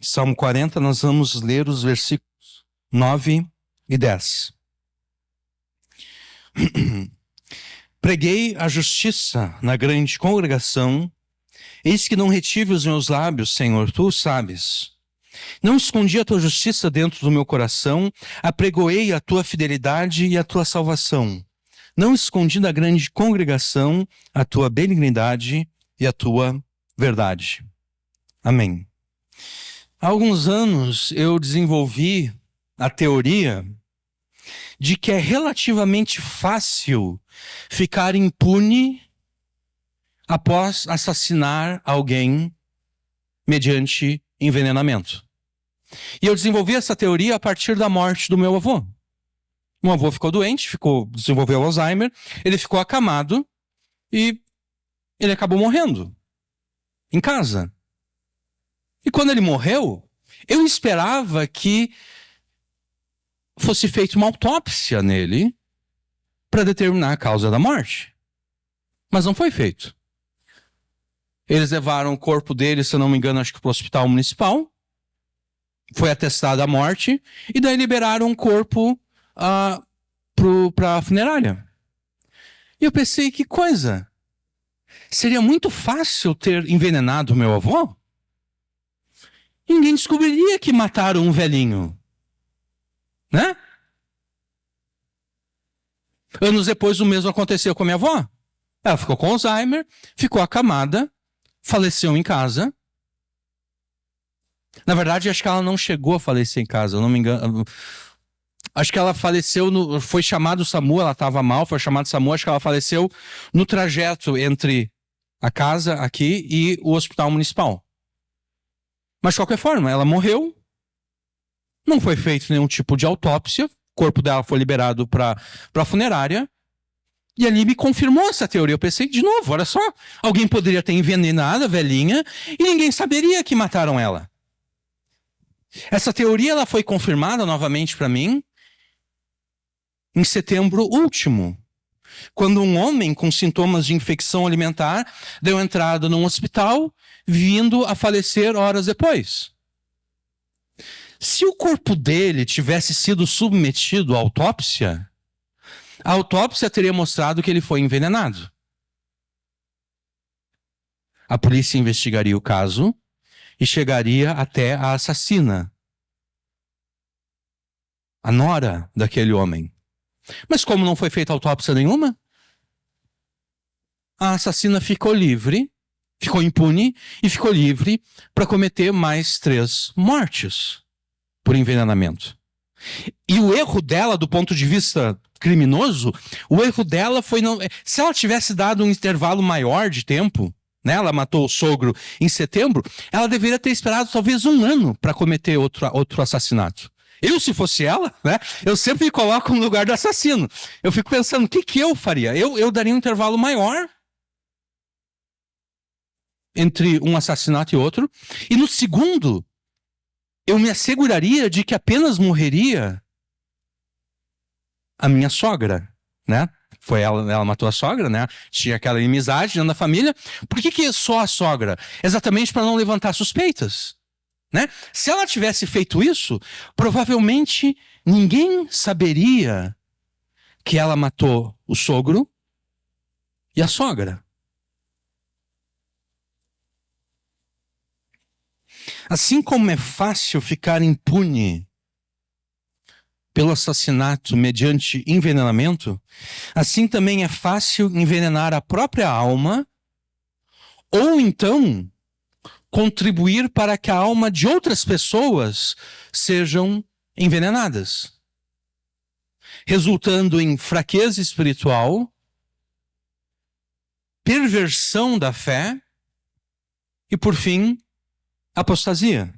Salmo 40, nós vamos ler os versículos 9 e 10. Preguei a justiça na grande congregação, eis que não retive os meus lábios, Senhor, tu o sabes. Não escondi a tua justiça dentro do meu coração, apregoei a tua fidelidade e a tua salvação. Não escondi da grande congregação a tua benignidade e a tua verdade. Amém. Há alguns anos eu desenvolvi a teoria de que é relativamente fácil ficar impune após assassinar alguém mediante envenenamento. E eu desenvolvi essa teoria a partir da morte do meu avô. Meu avô ficou doente, desenvolveu Alzheimer, ele ficou acamado e ele acabou morrendo em casa. E quando ele morreu, eu esperava que fosse feita uma autópsia nele para determinar a causa da morte. Mas não foi feito. Eles levaram o corpo dele, se eu não me engano, acho que para o hospital municipal. Foi atestada a morte e daí liberaram o corpo para a funerária. E eu pensei, que coisa. Seria muito fácil ter envenenado meu avô? Ninguém descobriria que mataram um velhinho. Né? Anos depois o mesmo aconteceu com a minha avó. Ela ficou com Alzheimer, ficou acamada, faleceu em casa. Na verdade, acho que ela não chegou a falecer em casa, eu não me engano. Acho que ela faleceu, foi chamado SAMU, ela estava mal, foi chamado SAMU, acho que ela faleceu no trajeto entre a casa aqui e o hospital municipal. Mas de qualquer forma, ela morreu, não foi feito nenhum tipo de autópsia, o corpo dela foi liberado para a funerária, e ali me confirmou essa teoria. Eu pensei, de novo, olha só, alguém poderia ter envenenado a velhinha e ninguém saberia que mataram ela. Essa teoria ela foi confirmada novamente para mim em setembro último, quando um homem com sintomas de infecção alimentar deu entrada num hospital, vindo a falecer horas depois. Se o corpo dele tivesse sido submetido à autópsia, a autópsia teria mostrado que ele foi envenenado. A polícia investigaria o caso e chegaria até a assassina, a nora daquele homem. Mas como não foi feita autópsia nenhuma, a assassina ficou livre, ficou impune e ficou livre para cometer mais 3 mortes por envenenamento. E o erro dela, do ponto de vista criminoso, o erro dela foi... Se ela tivesse dado um intervalo maior de tempo, né, ela matou o sogro em setembro, ela deveria ter esperado talvez 1 ano para cometer outro assassinato. Eu, se fosse ela, né, eu sempre me coloco no lugar do assassino. Eu fico pensando, o que eu faria? Eu daria um intervalo maior entre um assassinato e outro. E no segundo, eu me asseguraria de que apenas morreria a minha sogra, né? Foi ela matou a sogra, né? Tinha aquela inimizade dentro da família. Por que só a sogra? Exatamente para não levantar suspeitas, né? Se ela tivesse feito isso, provavelmente ninguém saberia que ela matou o sogro e a sogra. Assim como é fácil ficar impune pelo assassinato mediante envenenamento, assim também é fácil envenenar a própria alma ou então contribuir para que a alma de outras pessoas sejam envenenadas, resultando em fraqueza espiritual, perversão da fé e, por fim, apostasia.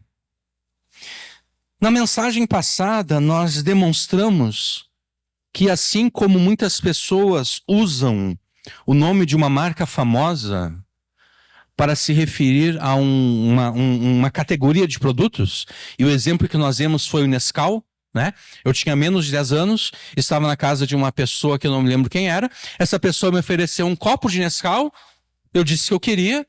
Na mensagem passada, nós demonstramos que assim como muitas pessoas usam o nome de uma marca famosa para se referir a uma categoria de produtos, e o exemplo que nós demos foi o Nescau, né? Eu tinha menos de 10 anos, estava na casa de uma pessoa que eu não me lembro quem era, essa pessoa me ofereceu um copo de Nescau, eu disse que eu queria,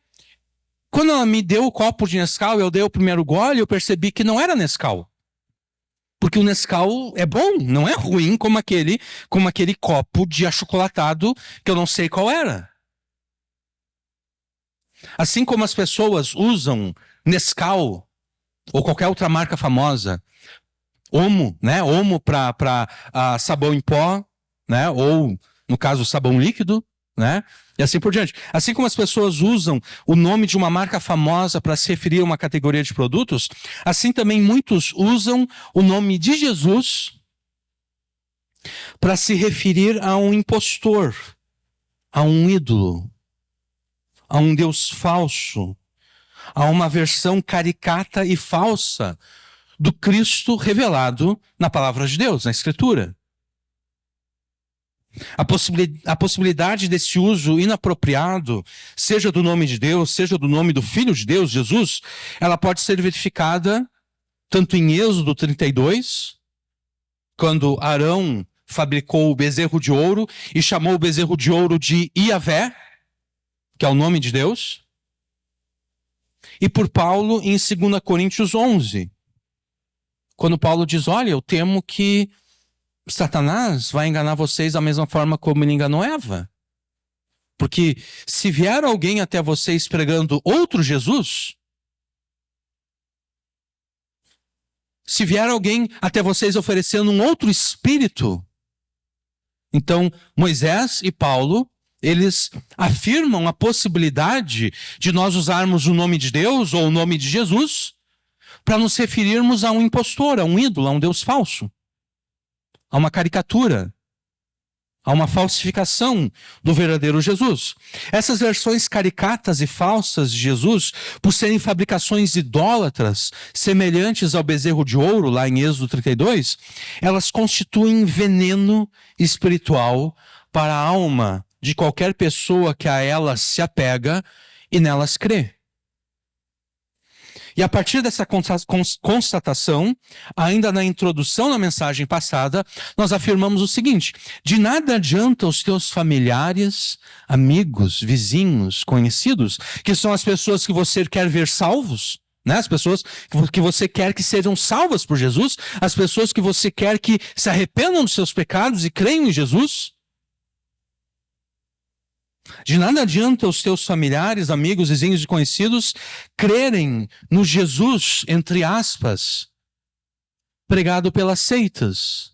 Quando ela me deu o copo de Nescau e eu dei o primeiro gole, eu percebi que não era Nescau. Porque o Nescau é bom, não é ruim como aquele copo de achocolatado que eu não sei qual era. Assim como as pessoas usam Nescau ou qualquer outra marca famosa, Omo, né? Omo para sabão em pó, né? Ou, no caso, sabão líquido, né? E assim por diante. Assim como as pessoas usam o nome de uma marca famosa para se referir a uma categoria de produtos, assim também muitos usam o nome de Jesus para se referir a um impostor, a um ídolo, a um Deus falso, a uma versão caricata e falsa do Cristo revelado na palavra de Deus, na Escritura. A possibilidade desse uso inapropriado, seja do nome de Deus, seja do nome do Filho de Deus, Jesus, ela pode ser verificada tanto em Êxodo 32, quando Arão fabricou o bezerro de ouro e chamou o bezerro de ouro de Iavé, que é o nome de Deus, e por Paulo em 2 Coríntios 11, quando Paulo diz, olha, eu temo que Satanás vai enganar vocês da mesma forma como ele enganou Eva. Porque se vier alguém até vocês pregando outro Jesus, se vier alguém até vocês oferecendo um outro espírito, então Moisés e Paulo, eles afirmam a possibilidade de nós usarmos o nome de Deus ou o nome de Jesus para nos referirmos a um impostor, a um ídolo, a um Deus falso, a uma caricatura, a uma falsificação do verdadeiro Jesus. Essas versões caricatas e falsas de Jesus, por serem fabricações idólatras, semelhantes ao bezerro de ouro, lá em Êxodo 32, elas constituem veneno espiritual para a alma de qualquer pessoa que a elas se apega e nelas crê. E a partir dessa constatação, ainda na introdução da mensagem passada, nós afirmamos o seguinte: de nada adianta os teus familiares, amigos, vizinhos, conhecidos, que são as pessoas que você quer ver salvos, né? As pessoas que você quer que sejam salvas por Jesus, as pessoas que você quer que se arrependam dos seus pecados e creiam em Jesus. De nada adianta os teus familiares, amigos, vizinhos e conhecidos crerem no Jesus, entre aspas, pregado pelas seitas,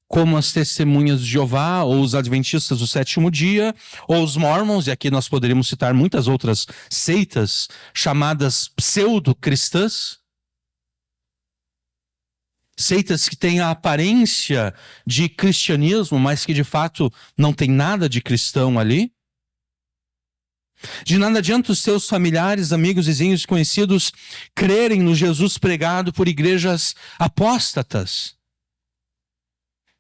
como as testemunhas de Jeová, ou os adventistas do sétimo dia, ou os mormons, e aqui nós poderíamos citar muitas outras seitas chamadas pseudo-cristãs, seitas que têm a aparência de cristianismo, mas que de fato não tem nada de cristão ali. De nada adianta os seus familiares, amigos, vizinhos e conhecidos crerem no Jesus pregado por igrejas apóstatas,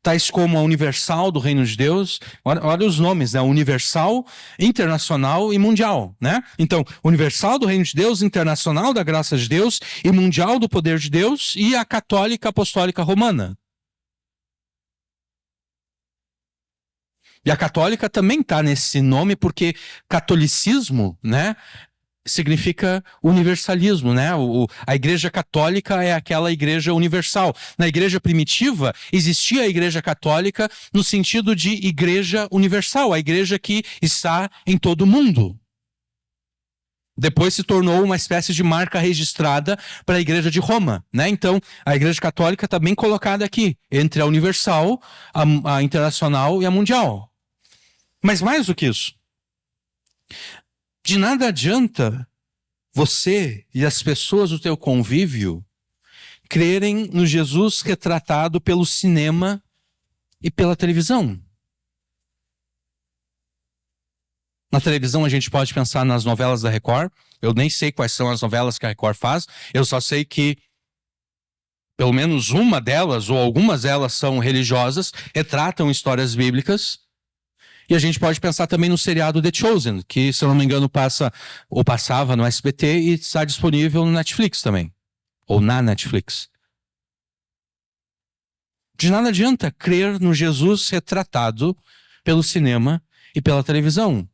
tais como a Universal do Reino de Deus. Olha os nomes, né? Universal, Internacional e Mundial, né? Então, Universal do Reino de Deus, Internacional da Graça de Deus e Mundial do Poder de Deus, e a Católica Apostólica Romana. E a católica também está nesse nome porque catolicismo, né, significa universalismo, né? A igreja católica é aquela igreja universal. Na igreja primitiva, existia a igreja católica no sentido de igreja universal, a igreja que está em todo o mundo. Depois se tornou uma espécie de marca registrada para a igreja de Roma, né? Então, a igreja católica está bem colocada aqui, entre a universal, a internacional e a mundial. Mas mais do que isso, de nada adianta você e as pessoas do teu convívio crerem no Jesus retratado pelo cinema e pela televisão. Na televisão a gente pode pensar nas novelas da Record. Eu nem sei quais são as novelas que a Record faz. Eu só sei que pelo menos uma delas, ou algumas delas, são religiosas, retratam histórias bíblicas. E a gente pode pensar também no seriado The Chosen, que, se eu não me engano, passa ou passava no SBT e está disponível no Netflix também. Ou na Netflix. De nada adianta crer no Jesus retratado pelo cinema e pela televisão.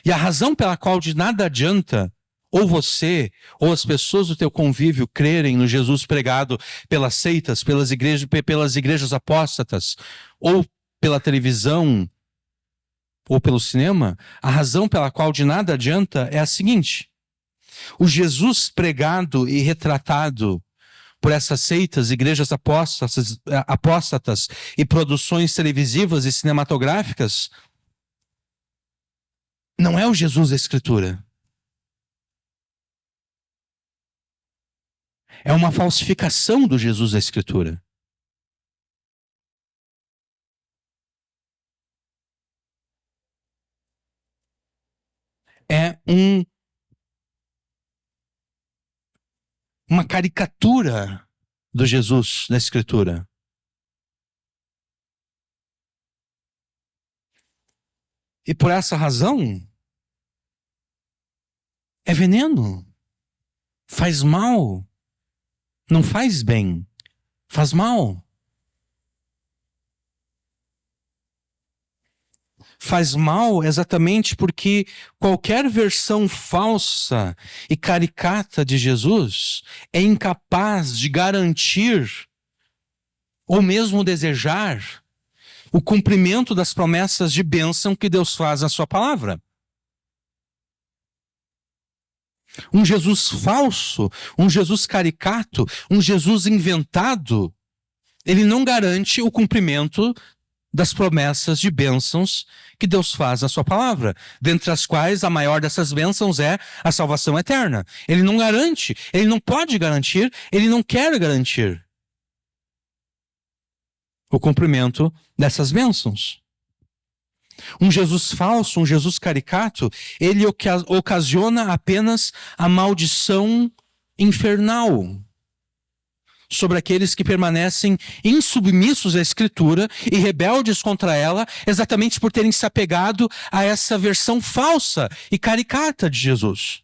E a razão pela qual de nada adianta ou você, ou as pessoas do teu convívio crerem no Jesus pregado pelas seitas, pelas igrejas apóstatas, ou pela televisão, ou pelo cinema, a razão pela qual de nada adianta é a seguinte: o Jesus pregado e retratado por essas seitas, igrejas apóstatas e produções televisivas e cinematográficas, não é o Jesus da Escritura. É uma falsificação do Jesus da Escritura. É uma caricatura do Jesus da Escritura. E por essa razão, é veneno. Faz mal. Não faz bem. Faz mal. Faz mal exatamente porque qualquer versão falsa e caricata de Jesus é incapaz de garantir ou mesmo desejar o cumprimento das promessas de bênção que Deus faz na sua palavra. Um Jesus falso, um Jesus caricato, um Jesus inventado, ele não garante o cumprimento das promessas de bênçãos que Deus faz na sua palavra, dentre as quais a maior dessas bênçãos é a salvação eterna. Ele não garante, ele não pode garantir, ele não quer garantir o cumprimento dessas bênçãos. Um Jesus falso, um Jesus caricato, ele ocasiona apenas a maldição infernal sobre aqueles que permanecem insubmissos à Escritura e rebeldes contra ela, exatamente por terem se apegado a essa versão falsa e caricata de Jesus.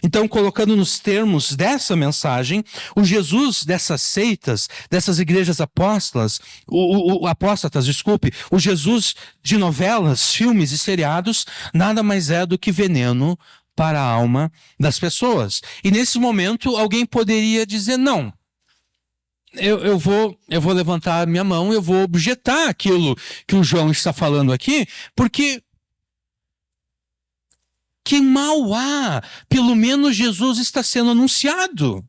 Então, colocando nos termos dessa mensagem, o Jesus dessas seitas, dessas igrejas apóstatas, o Jesus de novelas, filmes e seriados, nada mais é do que veneno para a alma das pessoas. E nesse momento, alguém poderia dizer, não, eu vou levantar minha mão, eu vou objetar aquilo que o João está falando aqui, porque que mal há? Pelo menos Jesus está sendo anunciado.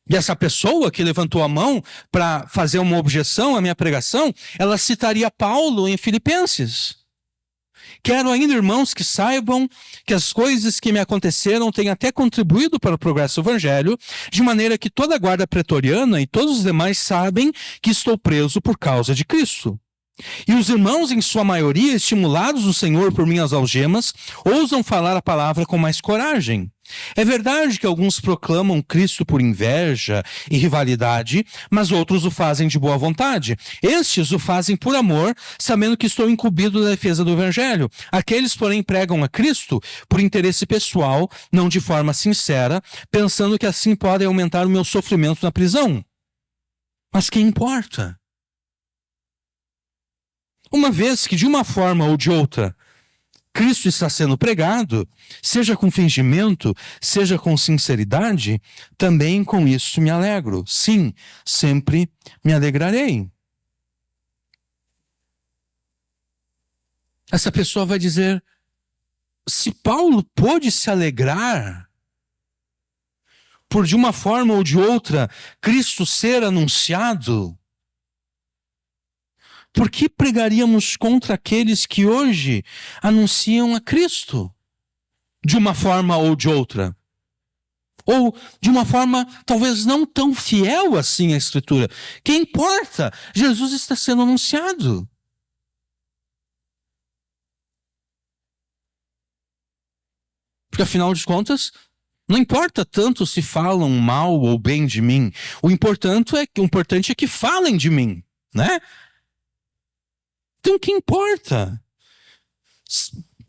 E essa pessoa que levantou a mão para fazer uma objeção à minha pregação, ela citaria Paulo em Filipenses. Quero ainda, irmãos, que saibam que as coisas que me aconteceram têm até contribuído para o progresso do Evangelho, de maneira que toda a guarda pretoriana e todos os demais sabem que estou preso por causa de Cristo. E os irmãos, em sua maioria, estimulados no Senhor por minhas algemas, ousam falar a palavra com mais coragem. É verdade que alguns proclamam Cristo por inveja e rivalidade, mas outros o fazem de boa vontade. Estes o fazem por amor, sabendo que estou incumbido da defesa do Evangelho. Aqueles, porém, pregam a Cristo por interesse pessoal, não de forma sincera, pensando que assim podem aumentar o meu sofrimento na prisão. Mas quem importa? Uma vez que, de uma forma ou de outra, Cristo está sendo pregado, seja com fingimento, seja com sinceridade, também com isso me alegro. Sim, sempre me alegrarei. Essa pessoa vai dizer, se Paulo pôde se alegrar por, de uma forma ou de outra, Cristo ser anunciado, por que pregaríamos contra aqueles que hoje anunciam a Cristo? De uma forma ou de outra. Ou de uma forma talvez não tão fiel assim à Escritura. Que importa? Jesus está sendo anunciado. Porque afinal de contas, não importa tanto se falam mal ou bem de mim. O importante é que falem de mim, né? Então, o que importa?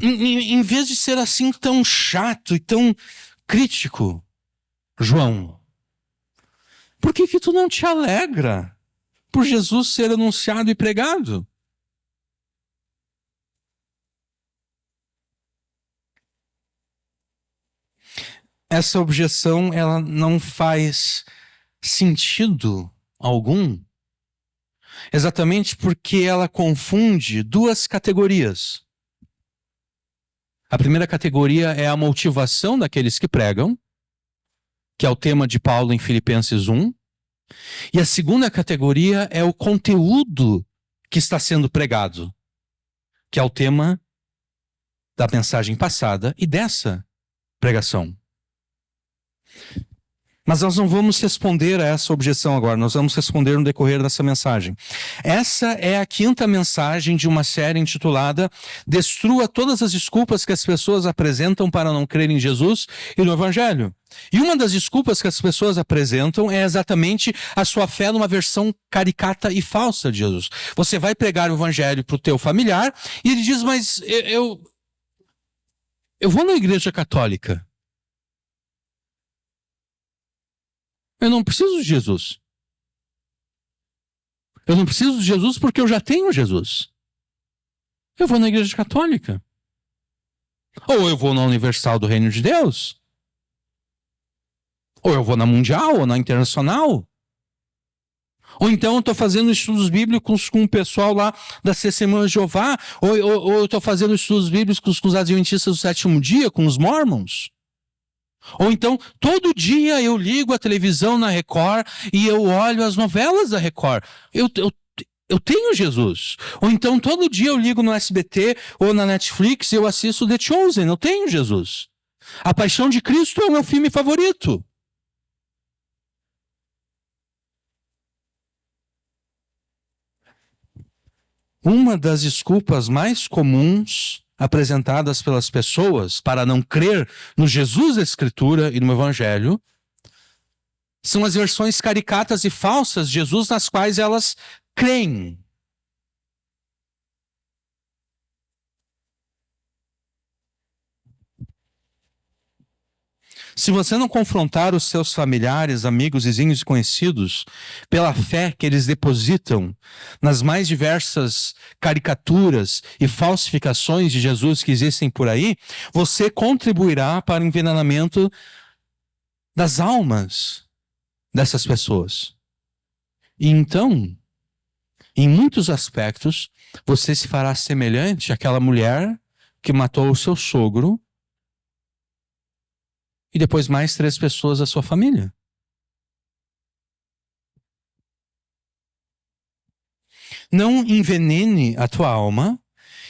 Em vez de ser assim tão chato e tão crítico, João, por que tu não te alegra por Jesus ser anunciado e pregado? essa objeção ela não faz sentido algum, exatamente porque ela confunde duas categorias. A primeira categoria é a motivação daqueles que pregam, que é o tema de Paulo em Filipenses 1. E a segunda categoria é o conteúdo que está sendo pregado, que é o tema da mensagem passada e dessa pregação. Mas nós não vamos responder a essa objeção agora, nós vamos responder no decorrer dessa mensagem. Essa é a quinta mensagem de uma série intitulada Destrua todas as desculpas que as pessoas apresentam para não crer em Jesus e no Evangelho. E uma das desculpas que as pessoas apresentam é exatamente a sua fé numa versão caricata e falsa de Jesus. Você vai pregar o Evangelho para o teu familiar e ele diz, mas eu vou na igreja católica. Eu não preciso de Jesus. Eu não preciso de Jesus porque eu já tenho Jesus. Eu vou na igreja católica. Ou eu vou na Universal do Reino de Deus. Ou eu vou na Mundial ou na Internacional. Ou então eu estou fazendo estudos bíblicos com o pessoal lá da Testemunhas de Jeová. Ou eu estou fazendo estudos bíblicos com os Adventistas do Sétimo Dia, com os Mormons. Ou então, todo dia eu ligo a televisão na Record e eu olho as novelas da Record. Eu tenho Jesus. Ou então, todo dia eu ligo no SBT ou na Netflix e eu assisto The Chosen. Eu tenho Jesus. A Paixão de Cristo é o meu filme favorito. Uma das desculpas mais comuns apresentadas pelas pessoas para não crer no Jesus da Escritura e no Evangelho são as versões caricatas e falsas de Jesus nas quais elas creem. Se você não confrontar os seus familiares, amigos, vizinhos e conhecidos pela fé que eles depositam nas mais diversas caricaturas e falsificações de Jesus que existem por aí, você contribuirá para o envenenamento das almas dessas pessoas. E então, em muitos aspectos, você se fará semelhante àquela mulher que matou o seu sogro e depois mais 3 pessoas da sua família. Não envenene a tua alma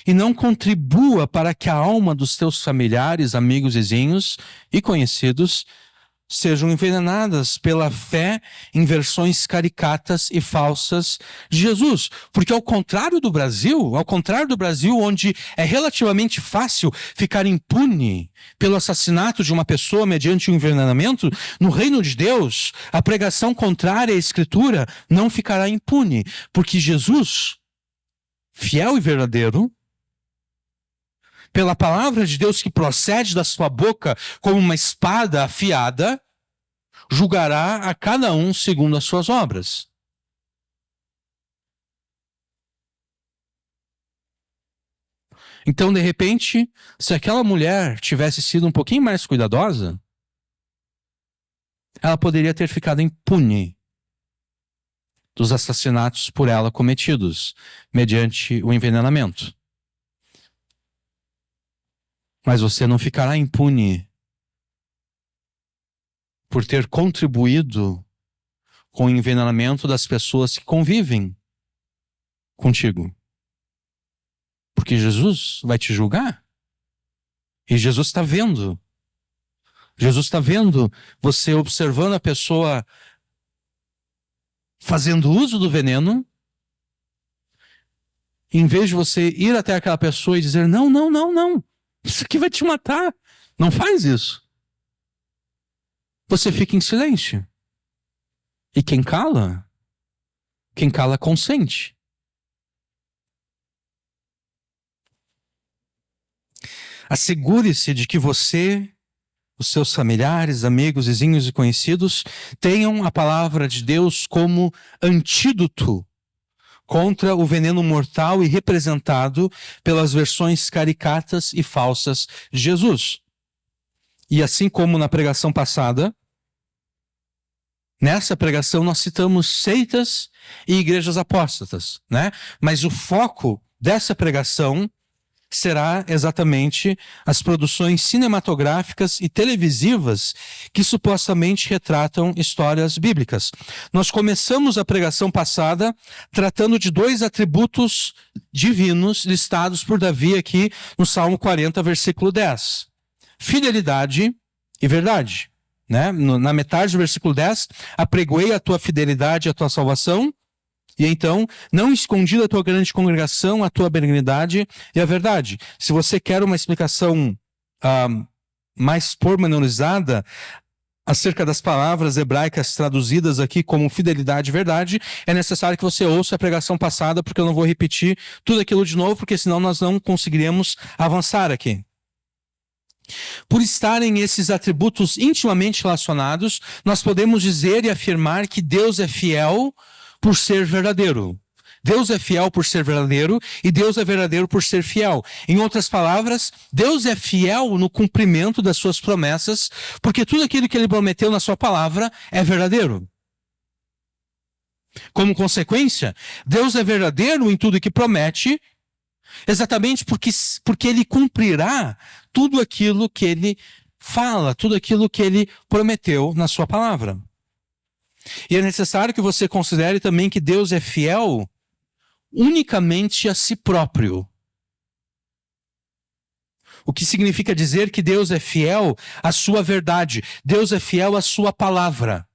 e não contribua para que a alma dos teus familiares, amigos, vizinhos e conhecidos sejam envenenadas pela fé em versões caricatas e falsas de Jesus. Porque ao contrário do Brasil, onde é relativamente fácil ficar impune pelo assassinato de uma pessoa mediante um envenenamento, no reino de Deus, a pregação contrária à Escritura não ficará impune. Porque Jesus, fiel e verdadeiro, pela palavra de Deus que procede da sua boca como uma espada afiada, julgará a cada um segundo as suas obras. Então, de repente, se aquela mulher tivesse sido um pouquinho mais cuidadosa, ela poderia ter ficado impune dos assassinatos por ela cometidos, mediante o envenenamento. Mas você não ficará impune por ter contribuído com o envenenamento das pessoas que convivem contigo. Porque Jesus vai te julgar. E Jesus está vendo. Jesus está vendo você observando a pessoa fazendo uso do veneno. Em vez de você ir até aquela pessoa e dizer, não, não, não, não. Isso aqui vai te matar. Não faz isso. Você fica em silêncio. E quem cala consente. Assegure-se de que você, os seus familiares, amigos, vizinhos e conhecidos tenham a palavra de Deus como antídoto contra o veneno mortal e representado pelas versões caricatas e falsas de Jesus. E assim como na pregação passada, nessa pregação nós citamos seitas e igrejas apóstatas, né? Mas o foco dessa pregação será exatamente as produções cinematográficas e televisivas que supostamente retratam histórias bíblicas. Nós começamos a pregação passada tratando de 2 atributos divinos listados por Davi aqui no Salmo 40, versículo 10. Fidelidade e verdade. Né? Na metade do versículo 10, apregoei a tua fidelidade e a tua salvação. E então, não escondi da tua grande congregação a tua benignidade e a verdade. Se você quer uma explicação mais pormenorizada acerca das palavras hebraicas traduzidas aqui como fidelidade e verdade, é necessário que você ouça a pregação passada, porque eu não vou repetir tudo aquilo de novo, porque senão nós não conseguiremos avançar aqui. Por estarem esses atributos intimamente relacionados, nós podemos dizer e afirmar que Deus é fiel por ser verdadeiro. Deus é fiel por ser verdadeiro e Deus é verdadeiro por ser fiel. Em outras palavras, Deus é fiel no cumprimento das suas promessas, porque tudo aquilo que ele prometeu na sua palavra é verdadeiro. Como consequência, Deus é verdadeiro em tudo que promete, exatamente porque ele cumprirá tudo aquilo que ele fala, tudo aquilo que ele prometeu na sua palavra. E é necessário que você considere também que Deus é fiel unicamente a si próprio. O que significa dizer que Deus é fiel à sua verdade. Deus é fiel à sua palavra.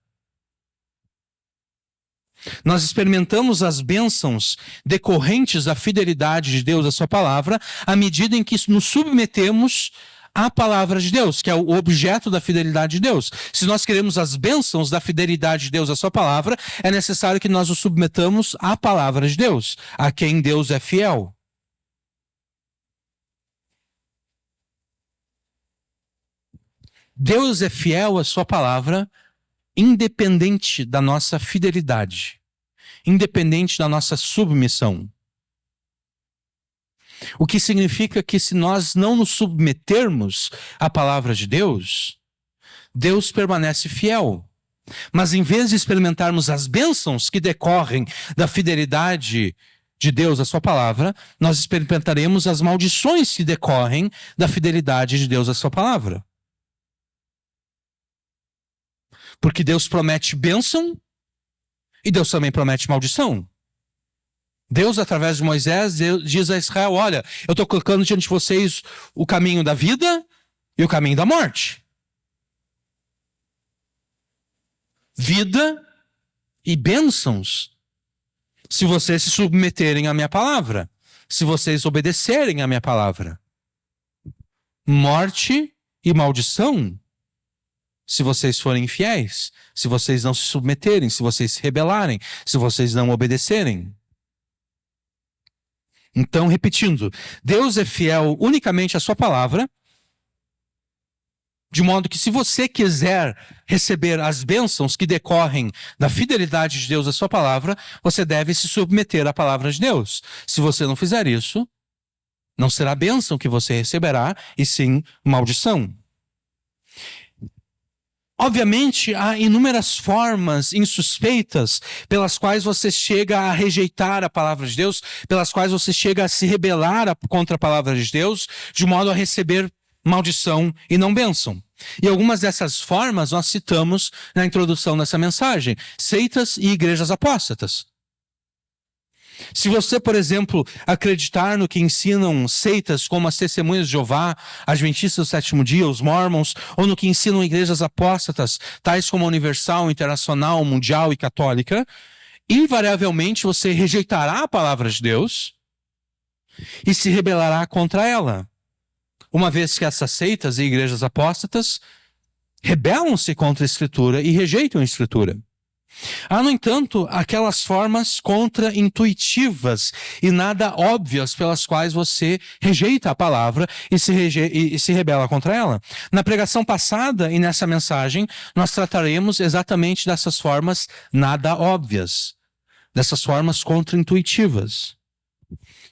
Nós experimentamos as bênçãos decorrentes da fidelidade de Deus à sua palavra à medida em que nos submetemos à palavra de Deus, que é o objeto da fidelidade de Deus. Se nós queremos as bênçãos da fidelidade de Deus à sua palavra, é necessário que nós nos submetamos à palavra de Deus, a quem Deus é fiel. Deus é fiel à sua palavra, independente da nossa fidelidade, independente da nossa submissão. O que significa que se nós não nos submetermos à palavra de Deus, Deus permanece fiel. Mas em vez de experimentarmos as bênçãos que decorrem da fidelidade de Deus à sua palavra, nós experimentaremos as maldições que decorrem da fidelidade de Deus à sua palavra. Porque Deus promete bênção e Deus também promete maldição. Deus, através de Moisés, diz a Israel, olha, eu estou colocando diante de vocês o caminho da vida e o caminho da morte. Vida e bênçãos, se vocês se submeterem à minha palavra, se vocês obedecerem à minha palavra. Morte e maldição, se vocês forem infiéis, se vocês não se submeterem, se vocês se rebelarem, se vocês não obedecerem. Então, repetindo, Deus é fiel unicamente à sua palavra, de modo que se você quiser receber as bênçãos que decorrem da fidelidade de Deus à sua palavra, você deve se submeter à palavra de Deus. Se você não fizer isso, não será bênção que você receberá, e sim maldição. Obviamente, há inúmeras formas insuspeitas pelas quais você chega a rejeitar a palavra de Deus, pelas quais você chega a se rebelar contra a palavra de Deus, de modo a receber maldição e não bênção. E algumas dessas formas nós citamos na introdução dessa mensagem: seitas e igrejas apóstatas. Se você, por exemplo, acreditar no que ensinam seitas como as Testemunhas de Jeová, Adventistas do Sétimo Dia, os Mormons, ou no que ensinam igrejas apóstatas, tais como a Universal, Internacional, Mundial e Católica, invariavelmente você rejeitará a palavra de Deus e se rebelará contra ela. Uma vez que essas seitas e igrejas apóstatas rebelam-se contra a Escritura e rejeitam a Escritura. Há, no entanto, aquelas formas contra-intuitivas e nada óbvias pelas quais você rejeita a palavra e se rebela contra ela. Na pregação passada e nessa mensagem, nós trataremos exatamente dessas formas nada óbvias, dessas formas contra-intuitivas,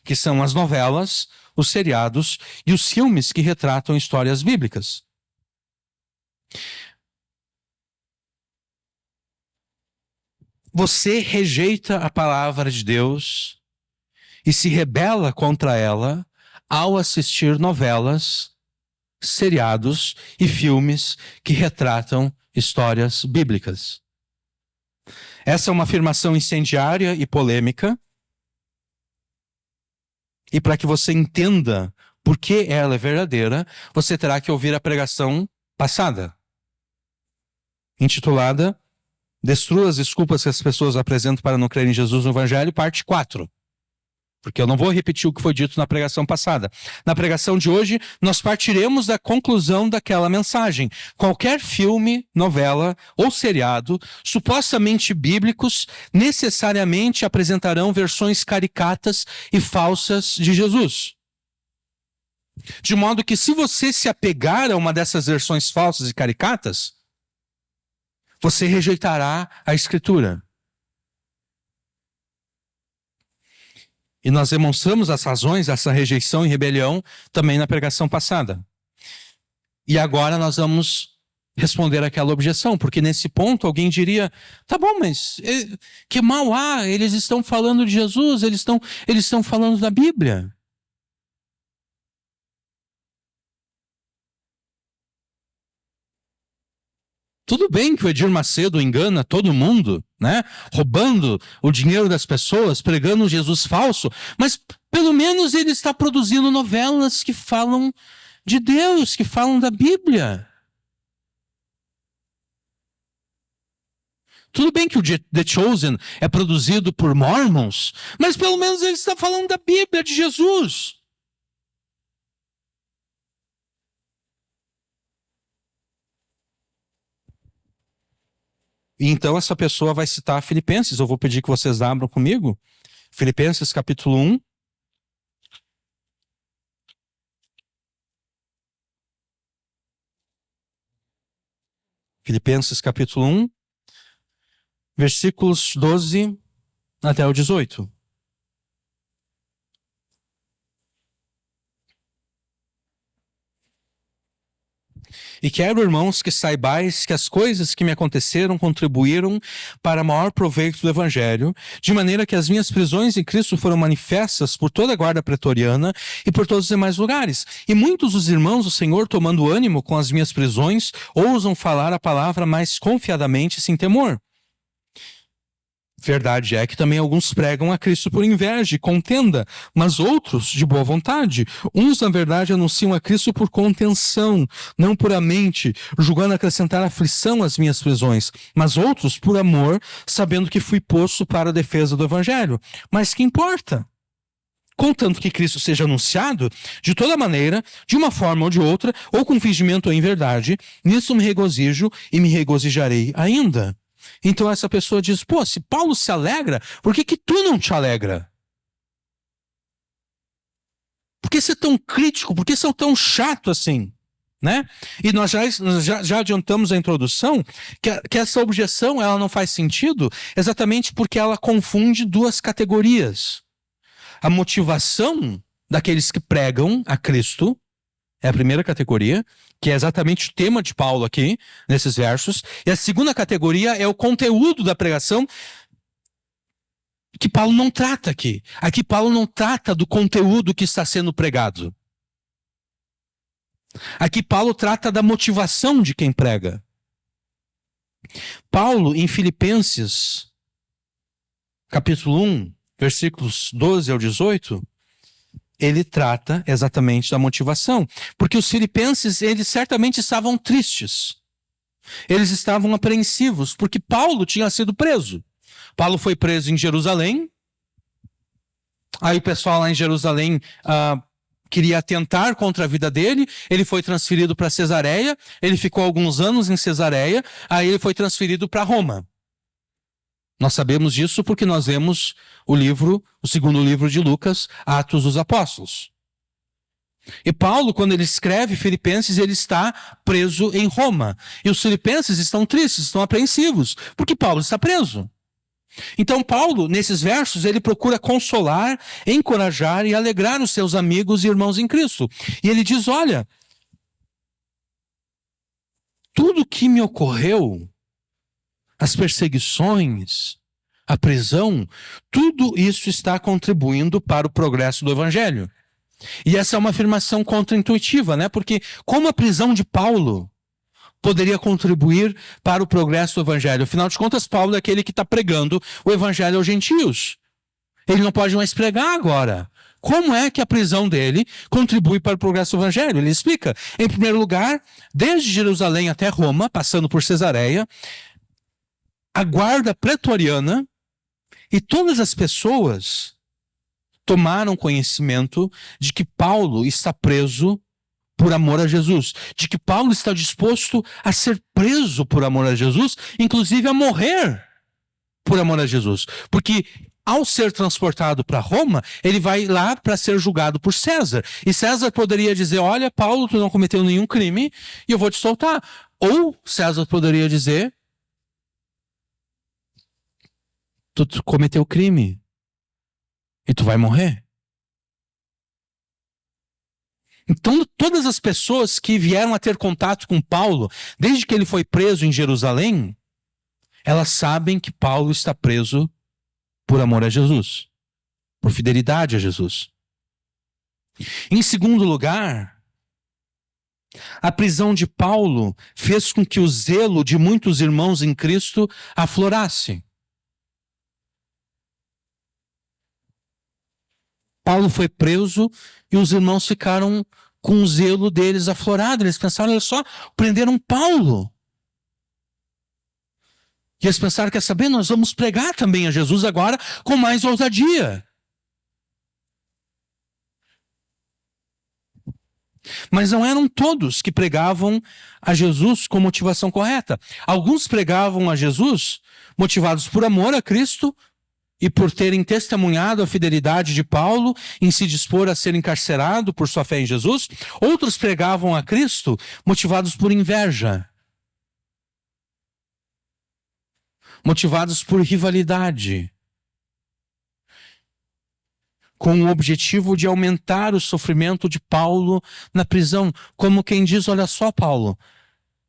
que são as novelas, os seriados e os filmes que retratam histórias bíblicas. você rejeita a palavra de Deus e se rebela contra ela ao assistir novelas, seriados e filmes que retratam histórias bíblicas. Essa é uma afirmação incendiária e polêmica. E para que você entenda por que ela é verdadeira, você terá que ouvir a pregação passada, intitulada Destrua as desculpas que as pessoas apresentam para não crer em Jesus no Evangelho, parte 4. Porque eu não vou repetir o que foi dito na pregação passada. Na pregação de hoje, nós partiremos da conclusão daquela mensagem. Qualquer filme, novela ou seriado, supostamente bíblicos, necessariamente apresentarão versões caricatas e falsas de Jesus. De modo que, se você se apegar a uma dessas versões falsas e caricatas, você rejeitará a Escritura. E nós demonstramos as razões dessa rejeição e rebelião também na pregação passada. E agora nós vamos responder aquela objeção, porque nesse ponto alguém diria, tá bom, mas que mal há? Eles estão falando de Jesus, eles estão falando da Bíblia. Tudo bem que o Edir Macedo engana todo mundo, né? Roubando o dinheiro das pessoas, pregando um Jesus falso, mas pelo menos ele está produzindo novelas que falam de Deus, que falam da Bíblia. Tudo bem que o The Chosen é produzido por mormons, mas pelo menos ele está falando da Bíblia, de Jesus. E então essa pessoa vai citar Filipenses. Eu vou pedir que vocês abram comigo. Filipenses capítulo 1. Filipenses capítulo 1, versículos 12 até o 18. E quero, irmãos, que saibais que as coisas que me aconteceram contribuíram para maior proveito do Evangelho, de maneira que as minhas prisões em Cristo foram manifestas por toda a guarda pretoriana e por todos os demais lugares. E muitos dos irmãos do Senhor, tomando ânimo com as minhas prisões, ousam falar a palavra mais confiadamente, sem temor. Verdade é que também alguns pregam a Cristo por inveja e contenda, mas outros de boa vontade. Uns, na verdade, anunciam a Cristo por contenção, não puramente, julgando acrescentar aflição às minhas prisões, mas outros por amor, sabendo que fui posto para a defesa do Evangelho. Mas que importa? Contanto que Cristo seja anunciado, de toda maneira, de uma forma ou de outra, ou com fingimento ou em verdade, nisso me regozijo e me regozijarei ainda. Então essa pessoa diz, pô, se Paulo se alegra, por que que tu não te alegra? Por que você é tão crítico? Por que você é tão chato assim? Né? E nós já adiantamos a introdução que essa objeção ela não faz sentido exatamente porque ela confunde duas categorias. A motivação daqueles que pregam a Cristo é a primeira categoria, que é exatamente o tema de Paulo aqui, nesses versos. E a segunda categoria é o conteúdo da pregação, que Paulo não trata aqui. Aqui Paulo não trata do conteúdo que está sendo pregado. Aqui Paulo trata da motivação de quem prega. Paulo, em Filipenses, capítulo 1, versículos 12 ao 18... ele trata exatamente da motivação. Porque os filipenses, eles certamente estavam tristes. Eles estavam apreensivos, porque Paulo tinha sido preso. Paulo foi preso em Jerusalém. Aí o pessoal lá em Jerusalém queria atentar contra a vida dele. Ele foi transferido para Cesareia. Ele ficou alguns anos em Cesareia. Aí ele foi transferido para Roma. Nós sabemos disso porque nós vemos o segundo livro de Lucas, Atos dos Apóstolos. E Paulo, quando ele escreve Filipenses, ele está preso em Roma. E os filipenses estão tristes, estão apreensivos, porque Paulo está preso. Então Paulo, nesses versos, ele procura consolar, encorajar e alegrar os seus amigos e irmãos em Cristo. E ele diz, olha, tudo que me ocorreu, as perseguições, a prisão, tudo isso está contribuindo para o progresso do evangelho. E essa é uma afirmação contraintuitiva, né? Porque como a prisão de Paulo poderia contribuir para o progresso do evangelho? Afinal de contas, Paulo é aquele que está pregando o evangelho aos gentios. Ele não pode mais pregar agora. Como é que a prisão dele contribui para o progresso do evangelho? Ele explica. Em primeiro lugar, desde Jerusalém até Roma, passando por Cesareia, a guarda pretoriana e todas as pessoas tomaram conhecimento de que Paulo está preso por amor a Jesus, de que Paulo está disposto a ser preso por amor a Jesus, inclusive a morrer por amor a Jesus. Porque ao ser transportado para Roma, ele vai lá para ser julgado por César. E César poderia dizer, olha, Paulo, tu não cometeu nenhum crime e eu vou te soltar. Ou César poderia dizer, tu cometeu crime e tu vai morrer. Então, todas as pessoas que vieram a ter contato com Paulo, desde que ele foi preso em Jerusalém, elas sabem que Paulo está preso por amor a Jesus, por fidelidade a Jesus. Em segundo lugar, a prisão de Paulo fez com que o zelo de muitos irmãos em Cristo aflorasse. Paulo foi preso e os irmãos ficaram com o zelo deles aflorado. Eles pensaram, olha só, prenderam Paulo. E eles pensaram, quer saber, nós vamos pregar também a Jesus agora com mais ousadia. Mas não eram todos que pregavam a Jesus com motivação correta. Alguns pregavam a Jesus motivados por amor a Cristo e por terem testemunhado a fidelidade de Paulo em se dispor a ser encarcerado por sua fé em Jesus. Outros pregavam a Cristo motivados por inveja, motivados por rivalidade, com o objetivo de aumentar o sofrimento de Paulo na prisão. Como quem diz, olha só, Paulo,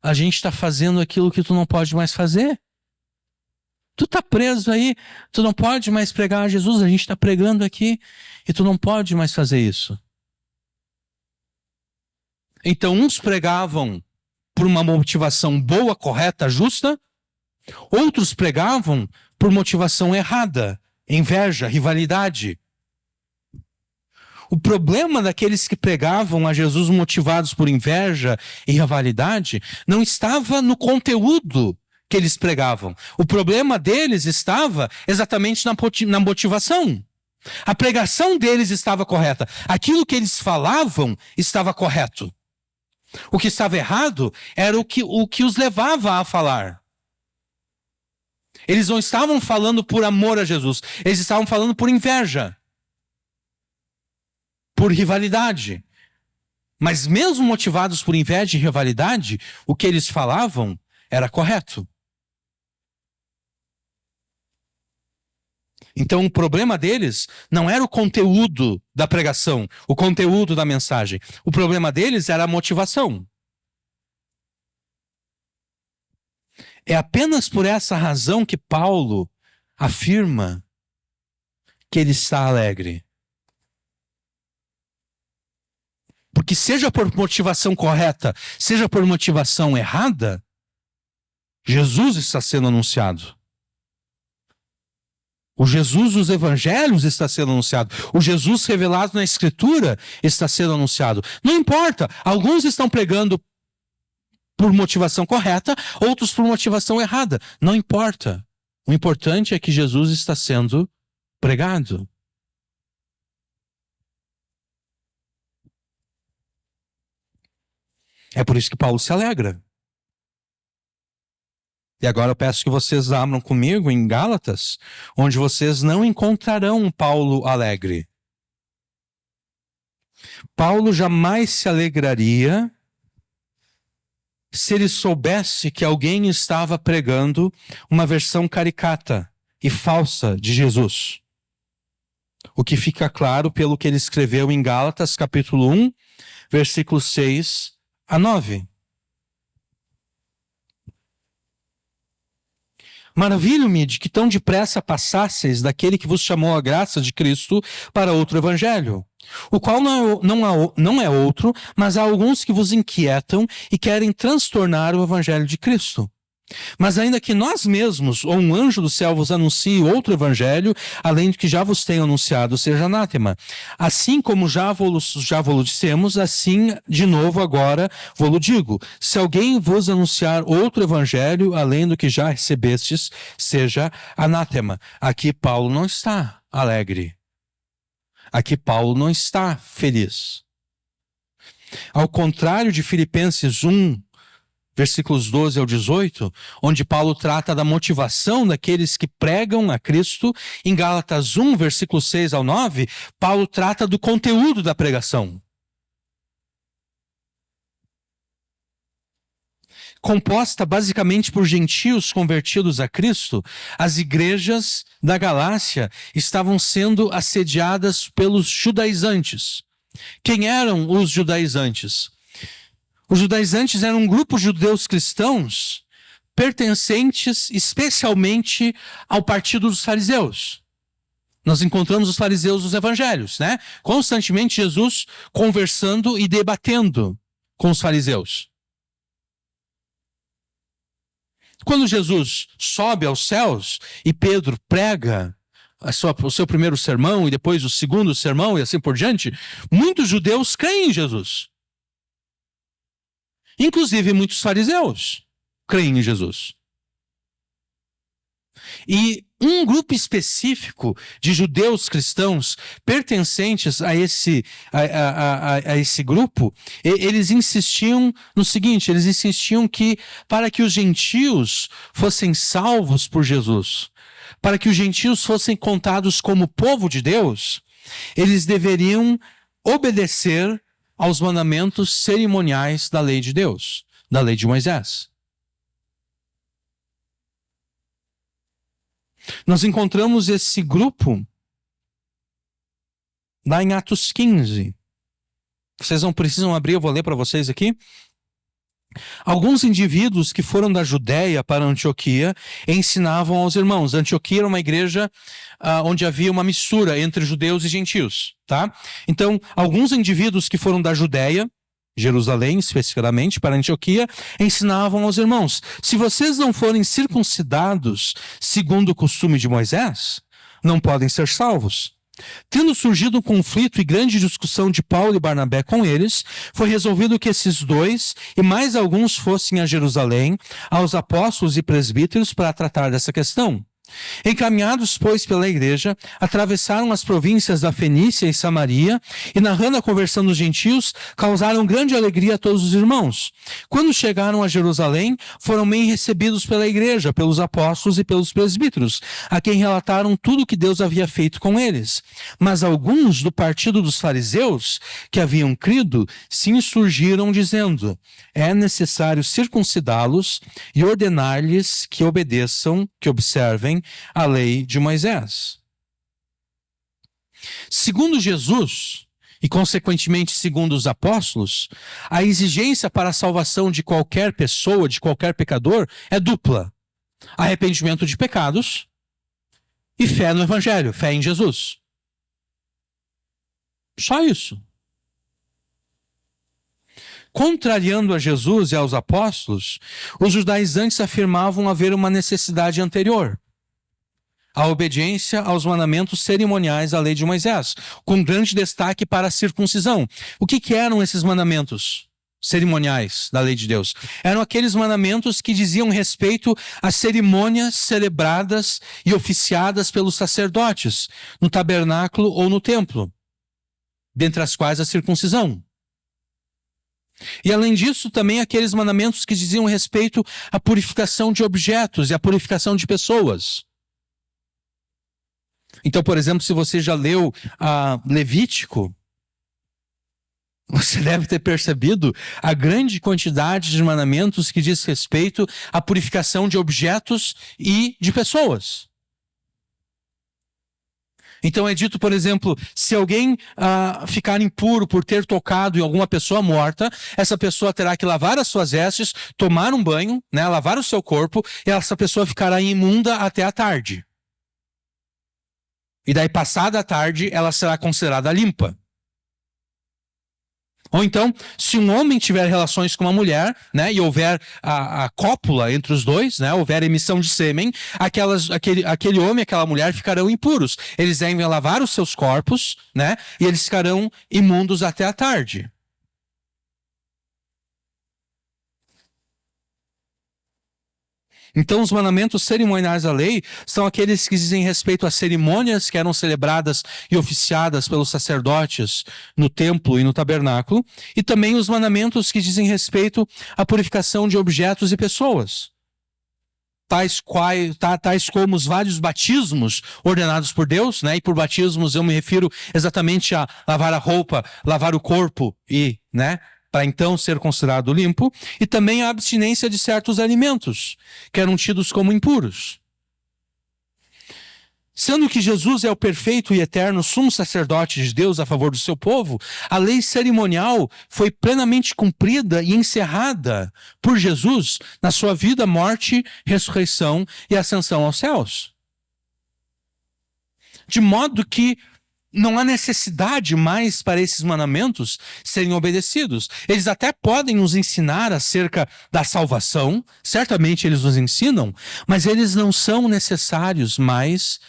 a gente está fazendo aquilo que tu não pode mais fazer. Tu está preso aí, tu não pode mais pregar a Jesus, a gente está pregando aqui e tu não pode mais fazer isso. Então uns pregavam por uma motivação boa, correta, justa, outros pregavam por motivação errada, inveja, rivalidade. O problema daqueles que pregavam a Jesus motivados por inveja e rivalidade não estava no conteúdo que eles pregavam. O problema deles estava exatamente na motivação. A pregação deles estava correta. Aquilo que eles falavam estava correto. O que estava errado era o que os levava a falar. Eles não estavam falando por amor a Jesus. Eles estavam falando por inveja, por rivalidade. Mas mesmo motivados por inveja e rivalidade, o que eles falavam era correto. Então o problema deles não era o conteúdo da pregação, o conteúdo da mensagem. O problema deles era a motivação. É apenas por essa razão que Paulo afirma que ele está alegre. Porque seja por motivação correta, seja por motivação errada, Jesus está sendo anunciado. O Jesus dos evangelhos está sendo anunciado. O Jesus revelado na Escritura está sendo anunciado. Não importa, alguns estão pregando por motivação correta, outros por motivação errada. Não importa. O importante é que Jesus está sendo pregado. É por isso que Paulo se alegra. E agora eu peço que vocês abram comigo em Gálatas, onde vocês não encontrarão um Paulo alegre. Paulo jamais se alegraria se ele soubesse que alguém estava pregando uma versão caricata e falsa de Jesus. O que fica claro pelo que ele escreveu em Gálatas, capítulo 1, versículos 6 a 9. Maravilho-me de que tão depressa passasseis daquele que vos chamou a graça de Cristo para outro evangelho, o qual não é outro, mas há alguns que vos inquietam e querem transtornar o evangelho de Cristo. Mas ainda que nós mesmos, ou um anjo do céu vos anuncie outro evangelho, além do que já vos tenho anunciado, seja anátema. Assim como já vos dissemos, assim de novo agora vos digo. Se alguém vos anunciar outro evangelho, além do que já recebestes, seja anátema. Aqui Paulo não está alegre. Aqui Paulo não está feliz. Ao contrário de Filipenses 1, versículos 12 ao 18, onde Paulo trata da motivação daqueles que pregam a Cristo, em Gálatas 1, versículos 6 ao 9, Paulo trata do conteúdo da pregação. Composta basicamente por gentios convertidos a Cristo, as igrejas da Galácia estavam sendo assediadas pelos judaizantes. Quem eram os judaizantes? Os judaizantes eram um grupo de judeus cristãos pertencentes especialmente ao partido dos fariseus. Nós encontramos os fariseus nos evangelhos, né? Constantemente Jesus conversando e debatendo com os fariseus. Quando Jesus sobe aos céus e Pedro prega o seu primeiro sermão e depois o segundo sermão e assim por diante, muitos judeus creem em Jesus. Inclusive muitos fariseus creem em Jesus. E um grupo específico de judeus cristãos pertencentes a esse grupo, eles insistiam no seguinte, eles insistiam que para que os gentios fossem salvos por Jesus, para que os gentios fossem contados como povo de Deus, eles deveriam obedecer aos mandamentos cerimoniais da lei de Deus, da lei de Moisés. Nós encontramos esse grupo lá em Atos 15. Vocês não precisam abrir, eu vou ler para vocês aqui. Alguns indivíduos que foram da Judéia para Antioquia ensinavam aos irmãos. Antioquia era uma igreja onde havia uma mistura entre judeus e gentios, tá? Então, alguns indivíduos que foram da Judéia, Jerusalém especificamente, para Antioquia, ensinavam aos irmãos: se vocês não forem circuncidados segundo o costume de Moisés, não podem ser salvos. Tendo surgido um conflito e grande discussão de Paulo e Barnabé com eles, foi resolvido que esses dois e mais alguns fossem a Jerusalém, aos apóstolos e presbíteros, para tratar dessa questão. Encaminhados, pois, pela igreja, atravessaram as províncias da Fenícia e Samaria e, narrando a conversão dos gentios, causaram grande alegria a todos os irmãos. Quando chegaram a Jerusalém, foram bem recebidos pela igreja, pelos apóstolos e pelos presbíteros, a quem relataram tudo o que Deus havia feito com eles. Mas alguns do partido dos fariseus, que haviam crido, se insurgiram dizendo: é necessário circuncidá-los e ordenar-lhes que obedeçam, que observem a lei de Moisés. Segundo Jesus, e consequentemente segundo os apóstolos, a exigência para a salvação de qualquer pessoa, de qualquer pecador, é dupla: arrependimento de pecados e fé no Evangelho, fé em Jesus. Só isso. Contrariando a Jesus e aos apóstolos, os judaizantes afirmavam haver uma necessidade anterior: a obediência aos mandamentos cerimoniais da lei de Moisés, com grande destaque para a circuncisão. O que eram esses mandamentos cerimoniais da lei de Deus? Eram aqueles mandamentos que diziam respeito às cerimônias celebradas e oficiadas pelos sacerdotes, no tabernáculo ou no templo, dentre as quais a circuncisão. E além disso, também aqueles mandamentos que diziam respeito à purificação de objetos e à purificação de pessoas. Então, por exemplo, se você já leu Levítico, você deve ter percebido a grande quantidade de mandamentos que diz respeito à purificação de objetos e de pessoas. Então é dito, por exemplo, se alguém ficar impuro por ter tocado em alguma pessoa morta, essa pessoa terá que lavar as suas vestes, tomar um banho, né, lavar o seu corpo, e essa pessoa ficará imunda até a tarde. E daí, passada a tarde, ela será considerada limpa. Ou então, se um homem tiver relações com uma mulher, né, e houver a cópula entre os dois, né, houver emissão de sêmen, aquele homem e aquela mulher ficarão impuros. Eles devem lavar os seus corpos, né, e eles ficarão imundos até a tarde. Então, os mandamentos cerimoniais da lei são aqueles que dizem respeito às cerimônias que eram celebradas e oficiadas pelos sacerdotes no templo e no tabernáculo, e também os mandamentos que dizem respeito à purificação de objetos e pessoas. Tais como os vários batismos ordenados por Deus, né? E por batismos eu me refiro exatamente a lavar a roupa, lavar o corpo e, né, para então ser considerado limpo, e também a abstinência de certos alimentos que eram tidos como impuros. Sendo que Jesus é o perfeito e eterno sumo sacerdote de Deus a favor do seu povo, a lei cerimonial foi plenamente cumprida e encerrada por Jesus na sua vida, morte, ressurreição e ascensão aos céus. De modo que não há necessidade mais para esses mandamentos serem obedecidos. Eles até podem nos ensinar acerca da salvação, certamente eles nos ensinam, mas eles não são necessários mais,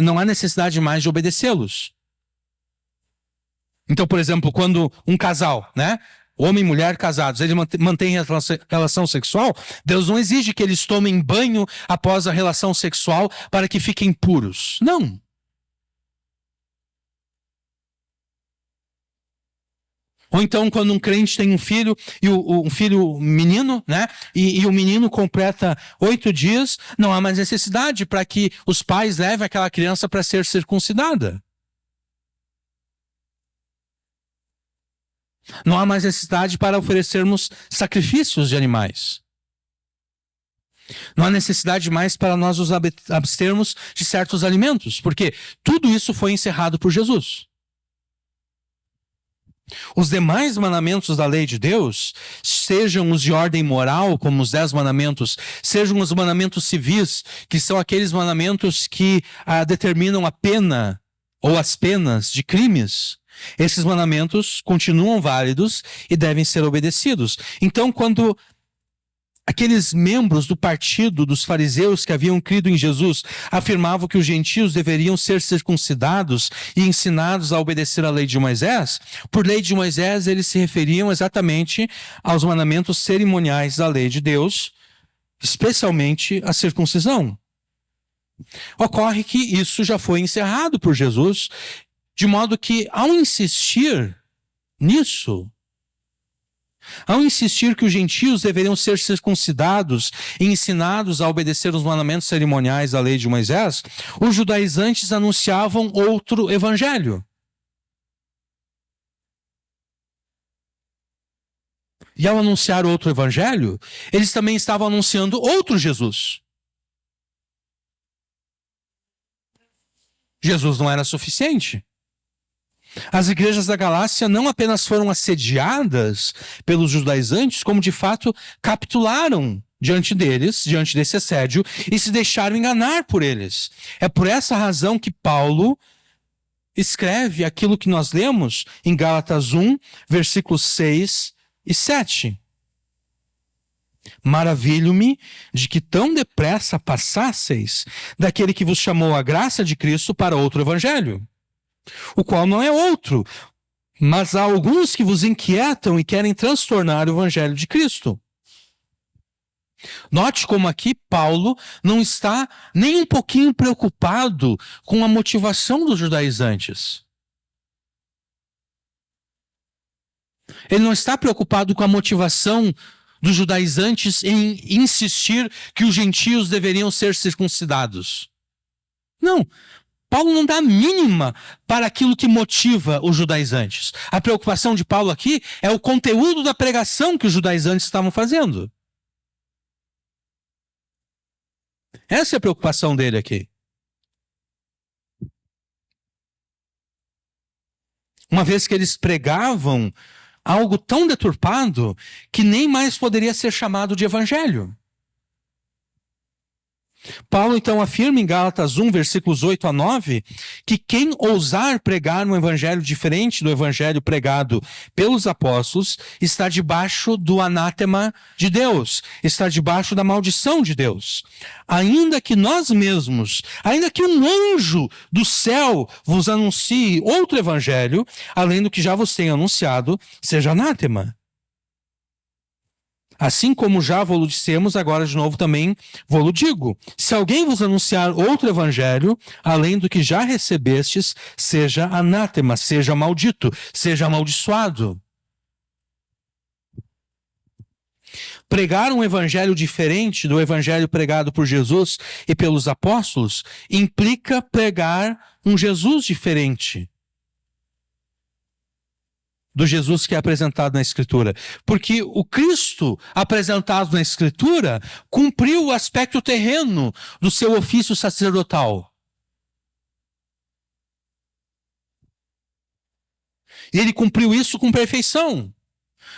não há necessidade mais de obedecê-los. Então, por exemplo, quando um casal, né, homem e mulher casados, eles mantêm relação sexual, Deus não exige que eles tomem banho após a relação sexual para que fiquem puros. Não. Ou então, quando um crente tem um filho, e um filho menino, né? E o menino completa 8 dias, não há mais necessidade para que os pais levem aquela criança para ser circuncidada. Não há mais necessidade para oferecermos sacrifícios de animais. Não há necessidade mais para nós nos abstermos de certos alimentos, porque tudo isso foi encerrado por Jesus. Os demais mandamentos da lei de Deus, sejam os de ordem moral, como os 10 mandamentos, sejam os mandamentos civis, que são aqueles mandamentos que determinam a pena ou as penas de crimes, esses mandamentos continuam válidos e devem ser obedecidos. Então, quando aqueles membros do partido dos fariseus que haviam crido em Jesus afirmavam que os gentios deveriam ser circuncidados e ensinados a obedecer à lei de Moisés, por lei de Moisés eles se referiam exatamente aos mandamentos cerimoniais da lei de Deus, especialmente a circuncisão. Ocorre que isso já foi encerrado por Jesus, de modo que, ao insistir nisso, ao insistir que os gentios deveriam ser circuncidados e ensinados a obedecer os mandamentos cerimoniais da lei de Moisés, os judaizantes anunciavam outro evangelho. E ao anunciar outro evangelho, eles também estavam anunciando outro Jesus. Jesus não era suficiente. As igrejas da Galácia não apenas foram assediadas pelos judaizantes, como de fato capitularam diante deles, diante desse assédio, e se deixaram enganar por eles. É por essa razão que Paulo escreve aquilo que nós lemos em Gálatas 1, versículos 6 e 7. Maravilho-me de que tão depressa passasseis daquele que vos chamou a graça de Cristo para outro evangelho, o qual não é outro, mas há alguns que vos inquietam e querem transtornar o evangelho de Cristo. Note como aqui Paulo não está nem um pouquinho preocupado com a motivação dos judaizantes. Ele não está preocupado com a motivação dos judaizantes em insistir que os gentios deveriam ser circuncidados. Não. Paulo não dá a mínima para aquilo que motiva os judaizantes. A preocupação de Paulo aqui é o conteúdo da pregação que os judaizantes estavam fazendo. Essa é a preocupação dele aqui. uma vez que eles pregavam algo tão deturpado que nem mais poderia ser chamado de evangelho. Paulo então afirma em Gálatas 1, versículos 8 a 9, que quem ousar pregar um evangelho diferente do evangelho pregado pelos apóstolos está debaixo do anátema de Deus, está debaixo da maldição de Deus. Ainda que nós mesmos, ainda que um anjo do céu vos anuncie outro evangelho, além do que já vos tenho anunciado, seja anátema. Assim como já vos dissemos, agora de novo também vos digo. Se alguém vos anunciar outro evangelho, além do que já recebestes, seja anátema, seja maldito, seja amaldiçoado. Pregar um evangelho diferente do evangelho pregado por Jesus e pelos apóstolos implica pregar um Jesus diferente do Jesus que é apresentado na Escritura. Porque o Cristo apresentado na Escritura cumpriu o aspecto terreno do seu ofício sacerdotal. E ele cumpriu isso com perfeição.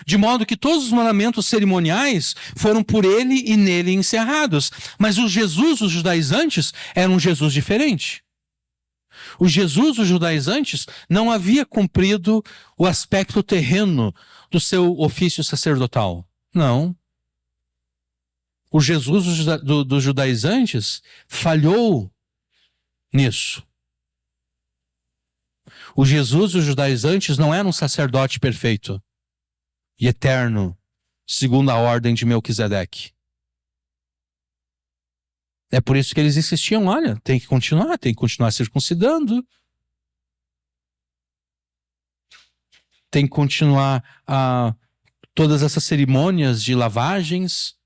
De modo que todos os mandamentos cerimoniais foram por ele e nele encerrados. Mas o Jesus dos judaizantes era um Jesus diferente. O Jesus dos judaizantes não havia cumprido o aspecto terreno do seu ofício sacerdotal. Não. O Jesus dos judaizantes falhou nisso. O Jesus dos judaizantes não era um sacerdote perfeito e eterno, segundo a ordem de Melquisedeque. É por isso que eles insistiam, olha, tem que continuar circuncidando. Tem que continuar todas essas cerimônias de lavagens.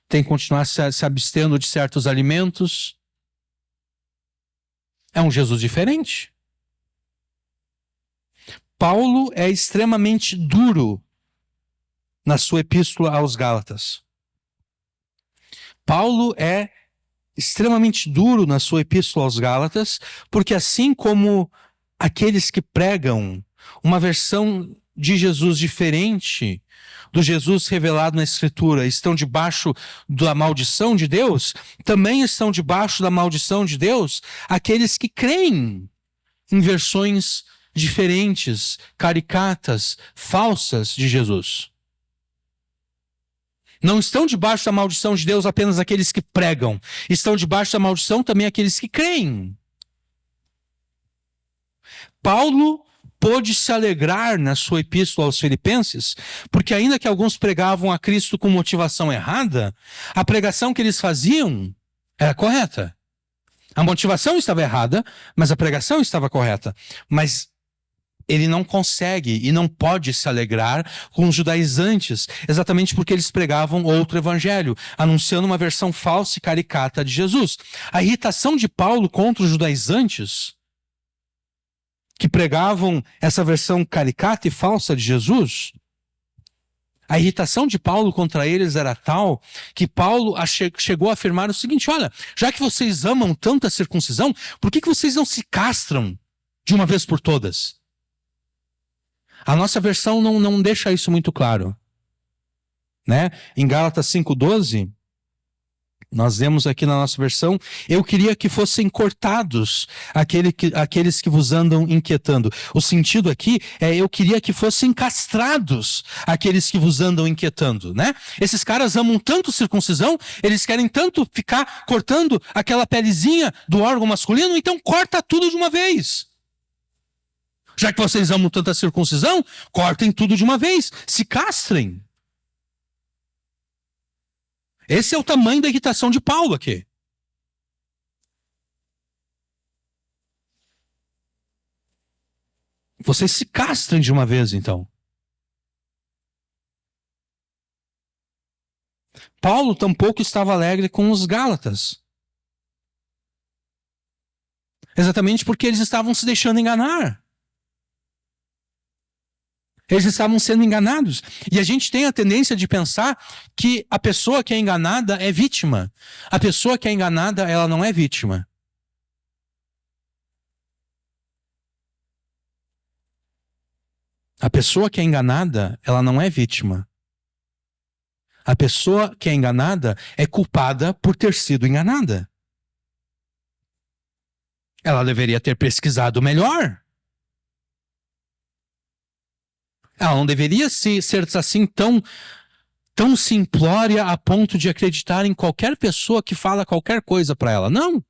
Tem que continuar se abstendo de certos alimentos. É um Jesus diferente. Paulo é extremamente duro na sua epístola aos Gálatas. Paulo é extremamente duro na sua epístola aos Gálatas, porque assim como aqueles que pregam uma versão de Jesus diferente do Jesus revelado na Escritura estão debaixo da maldição de Deus, também estão debaixo da maldição de Deus aqueles que creem em versões diferentes, caricatas, falsas de Jesus. Não estão debaixo da maldição de Deus apenas aqueles que pregam. Estão debaixo da maldição também aqueles que creem. Paulo pôde se alegrar na sua epístola aos Filipenses, porque ainda que alguns pregavam a Cristo com motivação errada, a pregação que eles faziam era correta. A motivação estava errada, mas a pregação estava correta. Mas ele não consegue e não pode se alegrar com os judaizantes, exatamente porque eles pregavam outro evangelho, anunciando uma versão falsa e caricata de Jesus. A irritação de Paulo contra os judaizantes, que pregavam essa versão caricata e falsa de Jesus, a irritação de Paulo contra eles era tal que Paulo chegou a afirmar o seguinte: olha, já que vocês amam tanto a circuncisão, por que vocês não se castram de uma vez por todas? A nossa versão não deixa isso muito claro, né? Em Gálatas 5:12, nós vemos aqui na nossa versão: eu queria que fossem cortados aqueles que vos andam inquietando. O sentido aqui é: eu queria que fossem castrados aqueles que vos andam inquietando, né? Esses caras amam tanto circuncisão, eles querem tanto ficar cortando aquela pelezinha do órgão masculino, então corta tudo de uma vez. Já que vocês amam tanto a circuncisão, cortem tudo de uma vez, se castrem. Esse é o tamanho da irritação de Paulo aqui. Vocês se castrem de uma vez, então. Paulo tampouco estava alegre com os Gálatas. Exatamente porque eles estavam se deixando enganar. Eles estavam sendo enganados. E a gente tem a tendência de pensar que a pessoa que é enganada é vítima. A pessoa que é enganada, ela não é vítima. A pessoa que é enganada, ela não é vítima. A pessoa que é enganada é culpada por ter sido enganada. Ela deveria ter pesquisado melhor. Ela não deveria ser assim tão simplória a ponto de acreditar em qualquer pessoa que fala qualquer coisa para ela. Não.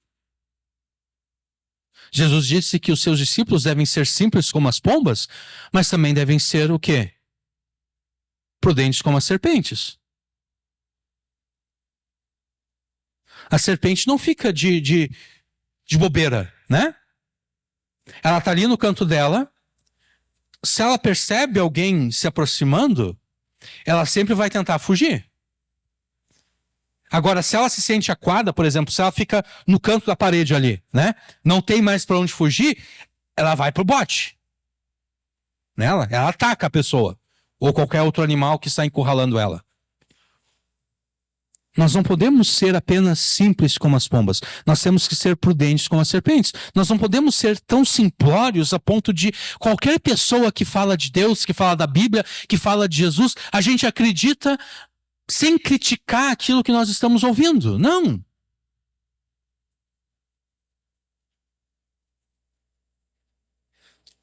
Jesus disse que os seus discípulos devem ser simples como as pombas, mas também devem ser o quê? Prudentes como as serpentes. A serpente não fica de bobeira, né? Ela tá ali no canto dela. Se ela percebe alguém se aproximando, ela sempre vai tentar fugir. Agora, se ela se sente acuada, por exemplo, se ela fica no canto da parede ali, né? Não tem mais para onde fugir, ela vai pro bote. Né? Ela ataca a pessoa. Ou qualquer outro animal que está encurralando ela. Nós não podemos ser apenas simples como as pombas. Nós temos que ser prudentes como as serpentes. Nós não podemos ser tão simplórios a ponto de qualquer pessoa que fala de Deus, que fala da Bíblia, que fala de Jesus, a gente acredita sem criticar aquilo que nós estamos ouvindo. Não.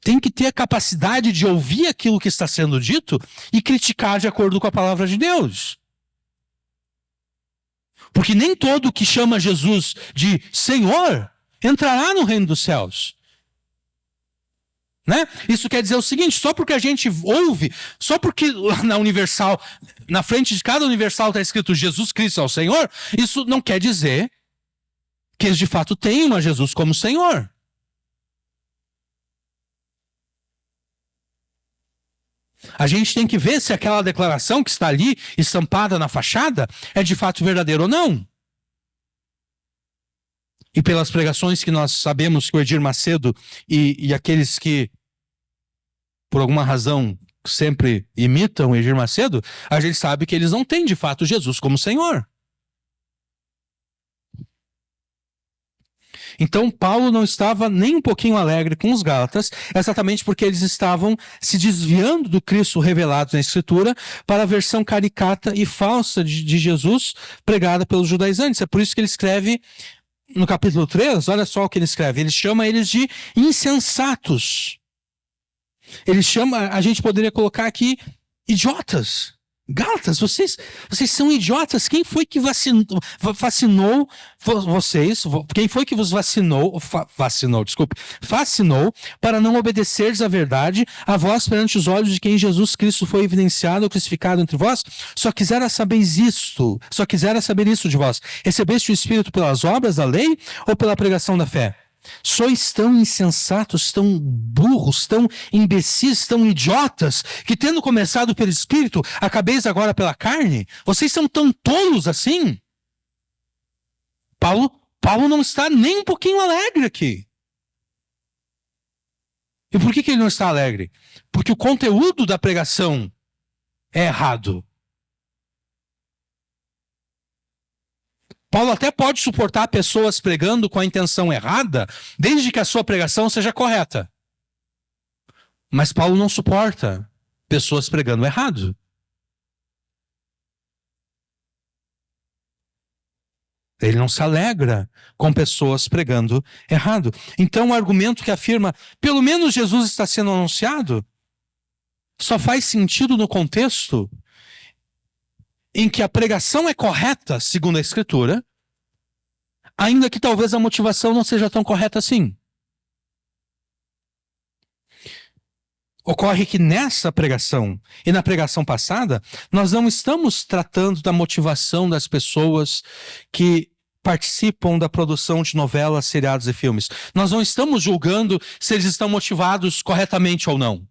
Tem que ter a capacidade de ouvir aquilo que está sendo dito e criticar de acordo com a palavra de Deus. Porque nem todo que chama Jesus de Senhor entrará no reino dos céus. Né? Isso quer dizer o seguinte, só porque a gente ouve, só porque na Universal, na frente de cada Universal está escrito Jesus Cristo é o Senhor, isso não quer dizer que eles de fato tenham a Jesus como Senhor. A gente tem que ver se aquela declaração que está ali, estampada na fachada, é de fato verdadeira ou não. E pelas pregações que nós sabemos que o Edir Macedo e aqueles que, por alguma razão, sempre imitam o Edir Macedo, a gente sabe que eles não têm de fato Jesus como Senhor. Então, Paulo não estava nem um pouquinho alegre com os Gálatas, exatamente porque eles estavam se desviando do Cristo revelado na Escritura para a versão caricata e falsa de Jesus pregada pelos judaizantes. É por isso que ele escreve no capítulo 3, olha só o que ele escreve, ele chama eles de insensatos. Ele chama, a gente poderia colocar aqui, idiotas. Gálatas, vocês são idiotas. Quem foi que vacinou vocês? Quem foi que vos fascinou para não obedeceres à verdade, a vós perante os olhos de quem Jesus Cristo foi evidenciado ou crucificado entre vós? Só quisera saber isto de vós. Recebeste o Espírito pelas obras da lei ou pela pregação da fé? Sois tão insensatos, tão burros, tão imbecis, tão idiotas, que tendo começado pelo Espírito, acabeis agora pela carne? Vocês são tão tolos assim? Paulo não está nem um pouquinho alegre aqui. E por que ele não está alegre? Porque o conteúdo da pregação é errado. Paulo até pode suportar pessoas pregando com a intenção errada, desde que a sua pregação seja correta. Mas Paulo não suporta pessoas pregando errado. Ele não se alegra com pessoas pregando errado. Então o argumento que afirma, pelo menos Jesus está sendo anunciado, só faz sentido no contexto em que a pregação é correta, segundo a Escritura, ainda que talvez a motivação não seja tão correta assim. Ocorre que nessa pregação e na pregação passada, nós não estamos tratando da motivação das pessoas que participam da produção de novelas, seriados e filmes. Nós não estamos julgando se eles estão motivados corretamente ou não.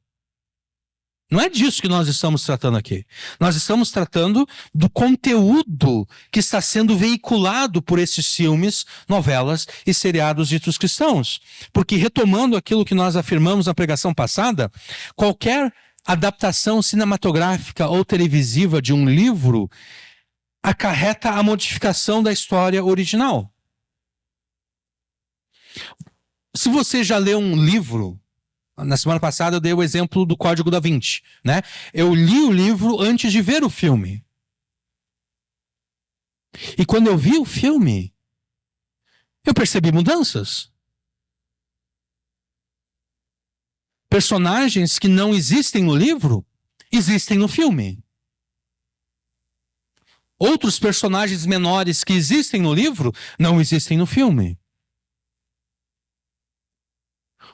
Não é disso que nós estamos tratando aqui. Nós estamos tratando do conteúdo que está sendo veiculado por esses filmes, novelas e seriados ditos cristãos. Porque, retomando aquilo que nós afirmamos na pregação passada, qualquer adaptação cinematográfica ou televisiva de um livro acarreta a modificação da história original. Se você já leu um livro Na semana passada eu dei o exemplo do Código da Vinci, né? Eu li o livro antes de ver o filme. E quando eu vi o filme, eu percebi mudanças. Personagens que não existem no livro, existem no filme. Outros personagens menores que existem no livro, não existem no filme.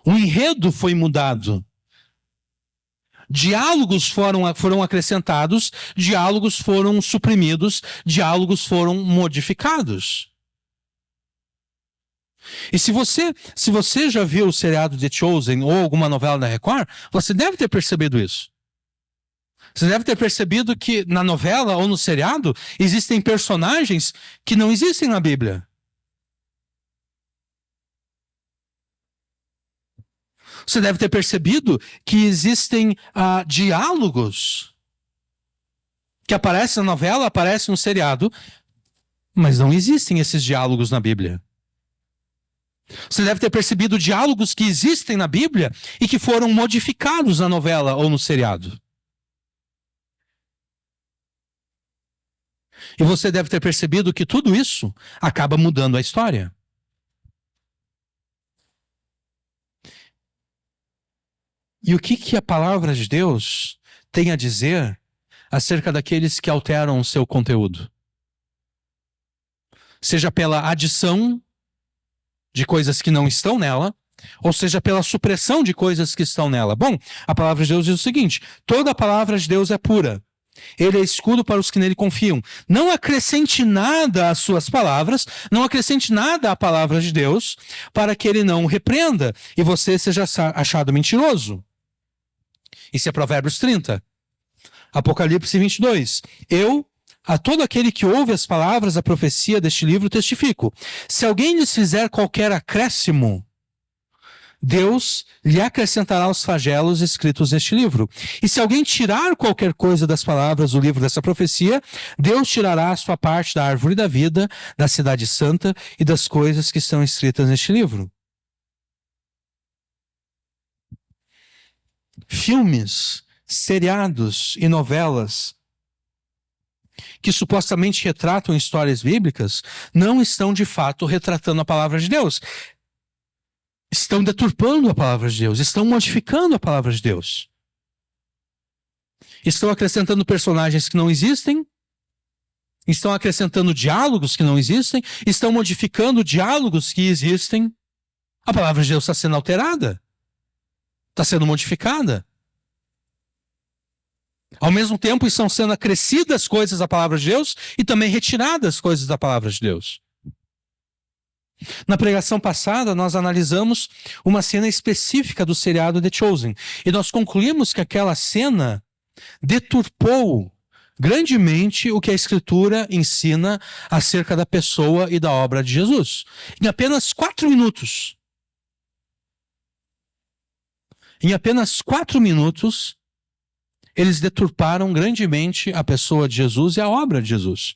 O enredo foi mudado. Diálogos foram acrescentados, diálogos foram suprimidos, diálogos foram modificados. E se você já viu o seriado The Chosen ou alguma novela da Record, você deve ter percebido isso. Você deve ter percebido que na novela ou no seriado existem personagens que não existem na Bíblia. Você deve ter percebido que existem diálogos que aparecem na novela, aparecem no seriado, mas não existem esses diálogos na Bíblia. Você deve ter percebido diálogos que existem na Bíblia e que foram modificados na novela ou no seriado. E você deve ter percebido que tudo isso acaba mudando a história. E o que a palavra de Deus tem a dizer acerca daqueles que alteram o seu conteúdo? Seja pela adição de coisas que não estão nela, ou seja pela supressão de coisas que estão nela. Bom, a palavra de Deus diz o seguinte: toda a palavra de Deus é pura. Ele é escudo para os que nele confiam. Não acrescente nada às suas palavras, não acrescente nada à palavra de Deus, para que ele não repreenda e você seja achado mentiroso. Isso é Provérbios 30. Apocalipse 22. Eu, a todo aquele que ouve as palavras da profecia deste livro, testifico. Se alguém lhes fizer qualquer acréscimo, Deus lhe acrescentará os flagelos escritos neste livro. E se alguém tirar qualquer coisa das palavras do livro dessa profecia, Deus tirará a sua parte da árvore da vida, da cidade santa e das coisas que estão escritas neste livro. Filmes, seriados e novelas que supostamente retratam histórias bíblicas não estão de fato retratando a palavra de Deus. Estão deturpando a palavra de Deus, estão modificando a palavra de Deus. Estão acrescentando personagens que não existem, estão acrescentando diálogos que não existem, estão modificando diálogos que existem. A palavra de Deus está sendo alterada, está sendo modificada. Ao mesmo tempo, estão sendo acrescidas coisas da palavra de Deus e também retiradas coisas da palavra de Deus. Na pregação passada, nós analisamos uma cena específica do seriado The Chosen. E nós concluímos que aquela cena deturpou grandemente o que a Escritura ensina acerca da pessoa e da obra de Jesus. Em apenas 4 minutos. Em apenas 4 minutos, eles deturparam grandemente a pessoa de Jesus e a obra de Jesus.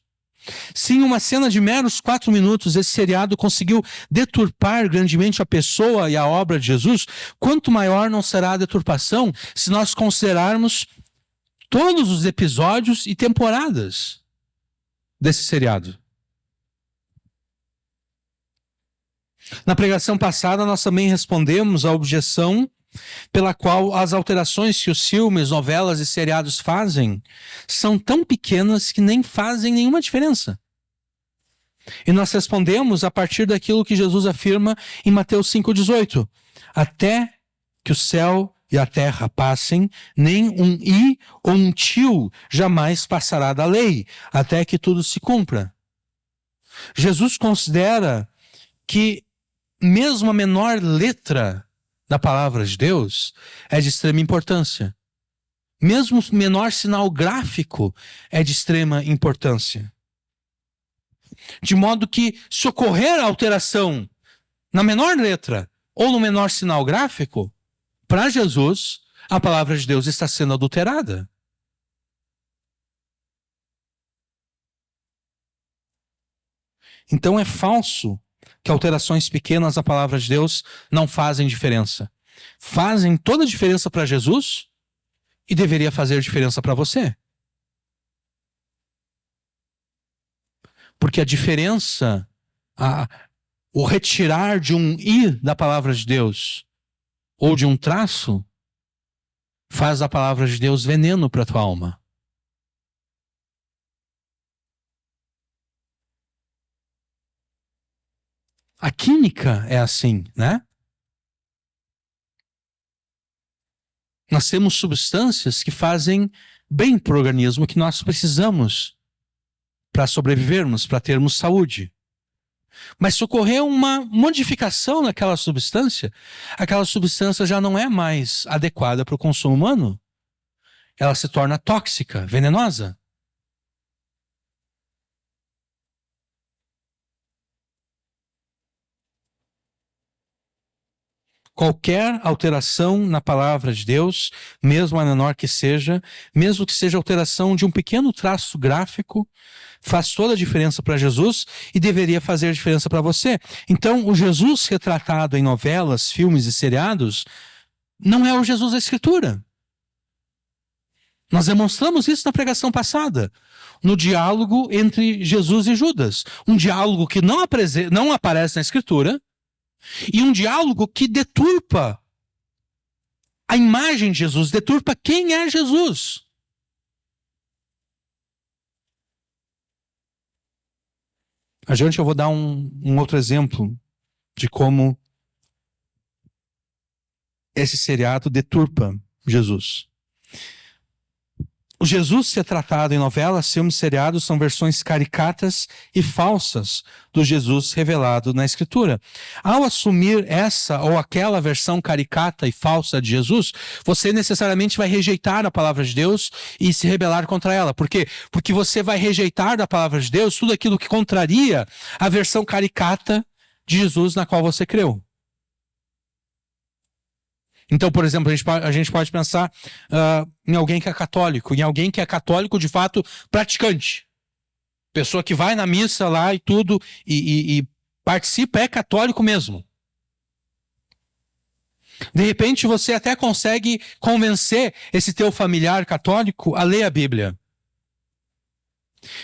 Se em uma cena de meros 4 minutos esse seriado conseguiu deturpar grandemente a pessoa e a obra de Jesus, quanto maior não será a deturpação se nós considerarmos todos os episódios e temporadas desse seriado. Na pregação passada nós também respondemos à objeção pela qual as alterações que os filmes, novelas e seriados fazem são tão pequenas que nem fazem nenhuma diferença. E nós respondemos a partir daquilo que Jesus afirma em Mateus 5,18. Até que o céu e a terra passem, nem um i ou um tio jamais passará da lei, até que tudo se cumpra. Jesus considera que mesmo a menor letra da palavra de Deus é de extrema importância. Mesmo o menor sinal gráfico é de extrema importância. De modo que, se ocorrer alteração na menor letra ou no menor sinal gráfico, para Jesus, a palavra de Deus está sendo adulterada. Então é falso que alterações pequenas à palavra de Deus não fazem diferença. fazem toda a diferença para Jesus e deveria fazer diferença para você. Porque a diferença, o retirar de um i da palavra de Deus ou de um traço, faz a palavra de Deus veneno para a tua alma. A química é assim, né? Nós temos substâncias que fazem bem para o organismo que nós precisamos para sobrevivermos, para termos saúde. Mas se ocorrer uma modificação naquela substância, aquela substância já não é mais adequada para o consumo humano. Ela se torna tóxica, venenosa. Qualquer alteração na palavra de Deus, mesmo a menor que seja, mesmo que seja alteração de um pequeno traço gráfico, faz toda a diferença para Jesus e deveria fazer diferença para você. Então, o Jesus retratado em novelas, filmes e seriados não é o Jesus da Escritura. Nós demonstramos isso na pregação passada, no diálogo entre Jesus e Judas. Um diálogo que não aparece na Escritura e um diálogo que deturpa a imagem de Jesus, deturpa quem é Jesus. Adiante eu vou dar um outro exemplo de como esse seriado deturpa Jesus. O Jesus ser tratado em novelas, filmes, seriados são versões caricatas e falsas do Jesus revelado na Escritura. Ao assumir essa ou aquela versão caricata e falsa de Jesus, você necessariamente vai rejeitar a palavra de Deus e se rebelar contra ela. Por quê? Porque você vai rejeitar da palavra de Deus tudo aquilo que contraria a versão caricata de Jesus na qual você creu. Então, por exemplo, a gente pode pensar em alguém que é católico, em alguém que é católico de fato praticante. Pessoa que vai na missa lá e tudo, e participa, é católico mesmo. De repente você até consegue convencer esse teu familiar católico a ler a Bíblia.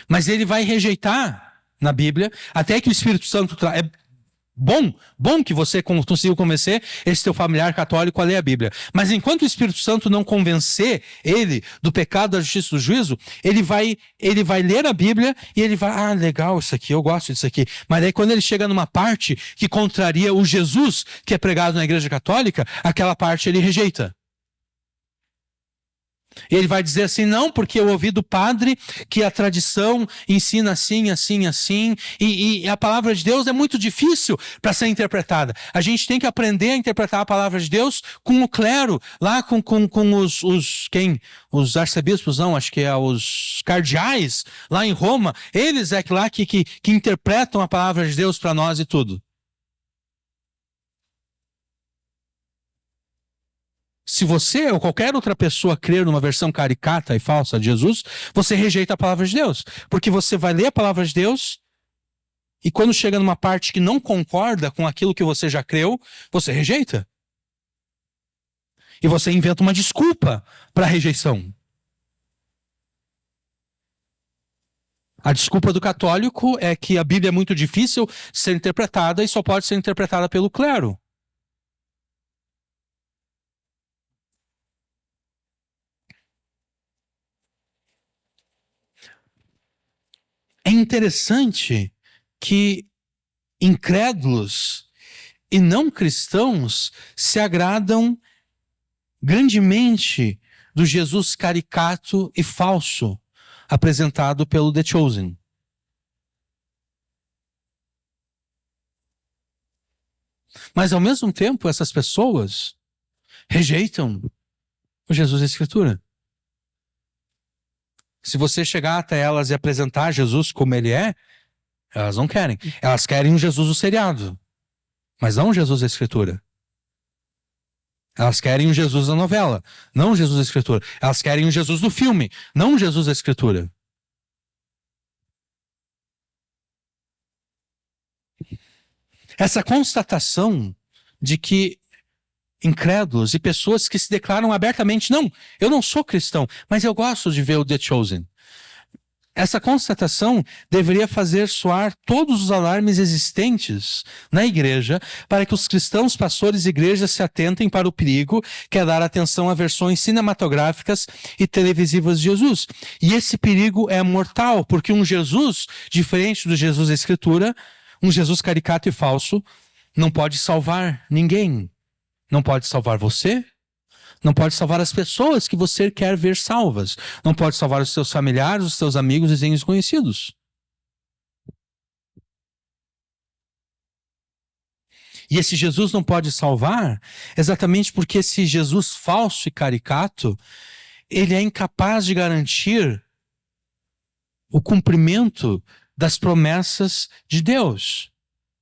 Mas ele vai rejeitar na Bíblia, até que o Espírito Santo... Bom que você conseguiu convencer esse teu familiar católico a ler a Bíblia. Mas enquanto o Espírito Santo não convencer ele do pecado, da justiça e do juízo, ele vai ler a Bíblia e ele vai, legal isso aqui, eu gosto disso aqui. Mas aí quando ele chega numa parte que contraria o Jesus que é pregado na Igreja Católica, aquela parte ele rejeita. Ele vai dizer assim, não, porque eu ouvi do padre que a tradição ensina assim, assim, assim, e a palavra de Deus é muito difícil para ser interpretada. A gente tem que aprender a interpretar a palavra de Deus com o clero, lá com os arcebispos, não, acho que é os cardeais, lá em Roma. Eles é lá que interpretam a palavra de Deus para nós e tudo. Se você ou qualquer outra pessoa crer numa versão caricata e falsa de Jesus, você rejeita a palavra de Deus. Porque você vai ler a palavra de Deus e quando chega numa parte que não concorda com aquilo que você já creu, você rejeita. E você inventa uma desculpa para a rejeição. A desculpa do católico é que a Bíblia é muito difícil de ser interpretada e só pode ser interpretada pelo clero. É interessante que incrédulos e não cristãos se agradam grandemente do Jesus caricato e falso apresentado pelo The Chosen. Mas ao mesmo tempo essas pessoas rejeitam o Jesus da Escritura. Se você chegar até elas e apresentar Jesus como ele é, elas não querem. Elas querem um Jesus do seriado, mas não um Jesus da Escritura. Elas querem um Jesus da novela, não um Jesus da Escritura. Elas querem um Jesus do filme, não um Jesus da Escritura. Essa constatação de que incrédulos e pessoas que se declaram abertamente, não, eu não sou cristão, mas eu gosto de ver o The Chosen. Essa constatação deveria fazer soar todos os alarmes existentes na igreja para que os cristãos, pastores e igrejas se atentem para o perigo que é dar atenção a versões cinematográficas e televisivas de Jesus. E esse perigo é mortal, porque um Jesus diferente do Jesus da Escritura, um Jesus caricato e falso, não pode salvar ninguém. Não pode salvar você. Não pode salvar as pessoas que você quer ver salvas. Não pode salvar os seus familiares, os seus amigos, vizinhos conhecidos. E esse Jesus não pode salvar exatamente porque esse Jesus falso e caricato, ele é incapaz de garantir o cumprimento das promessas de Deus.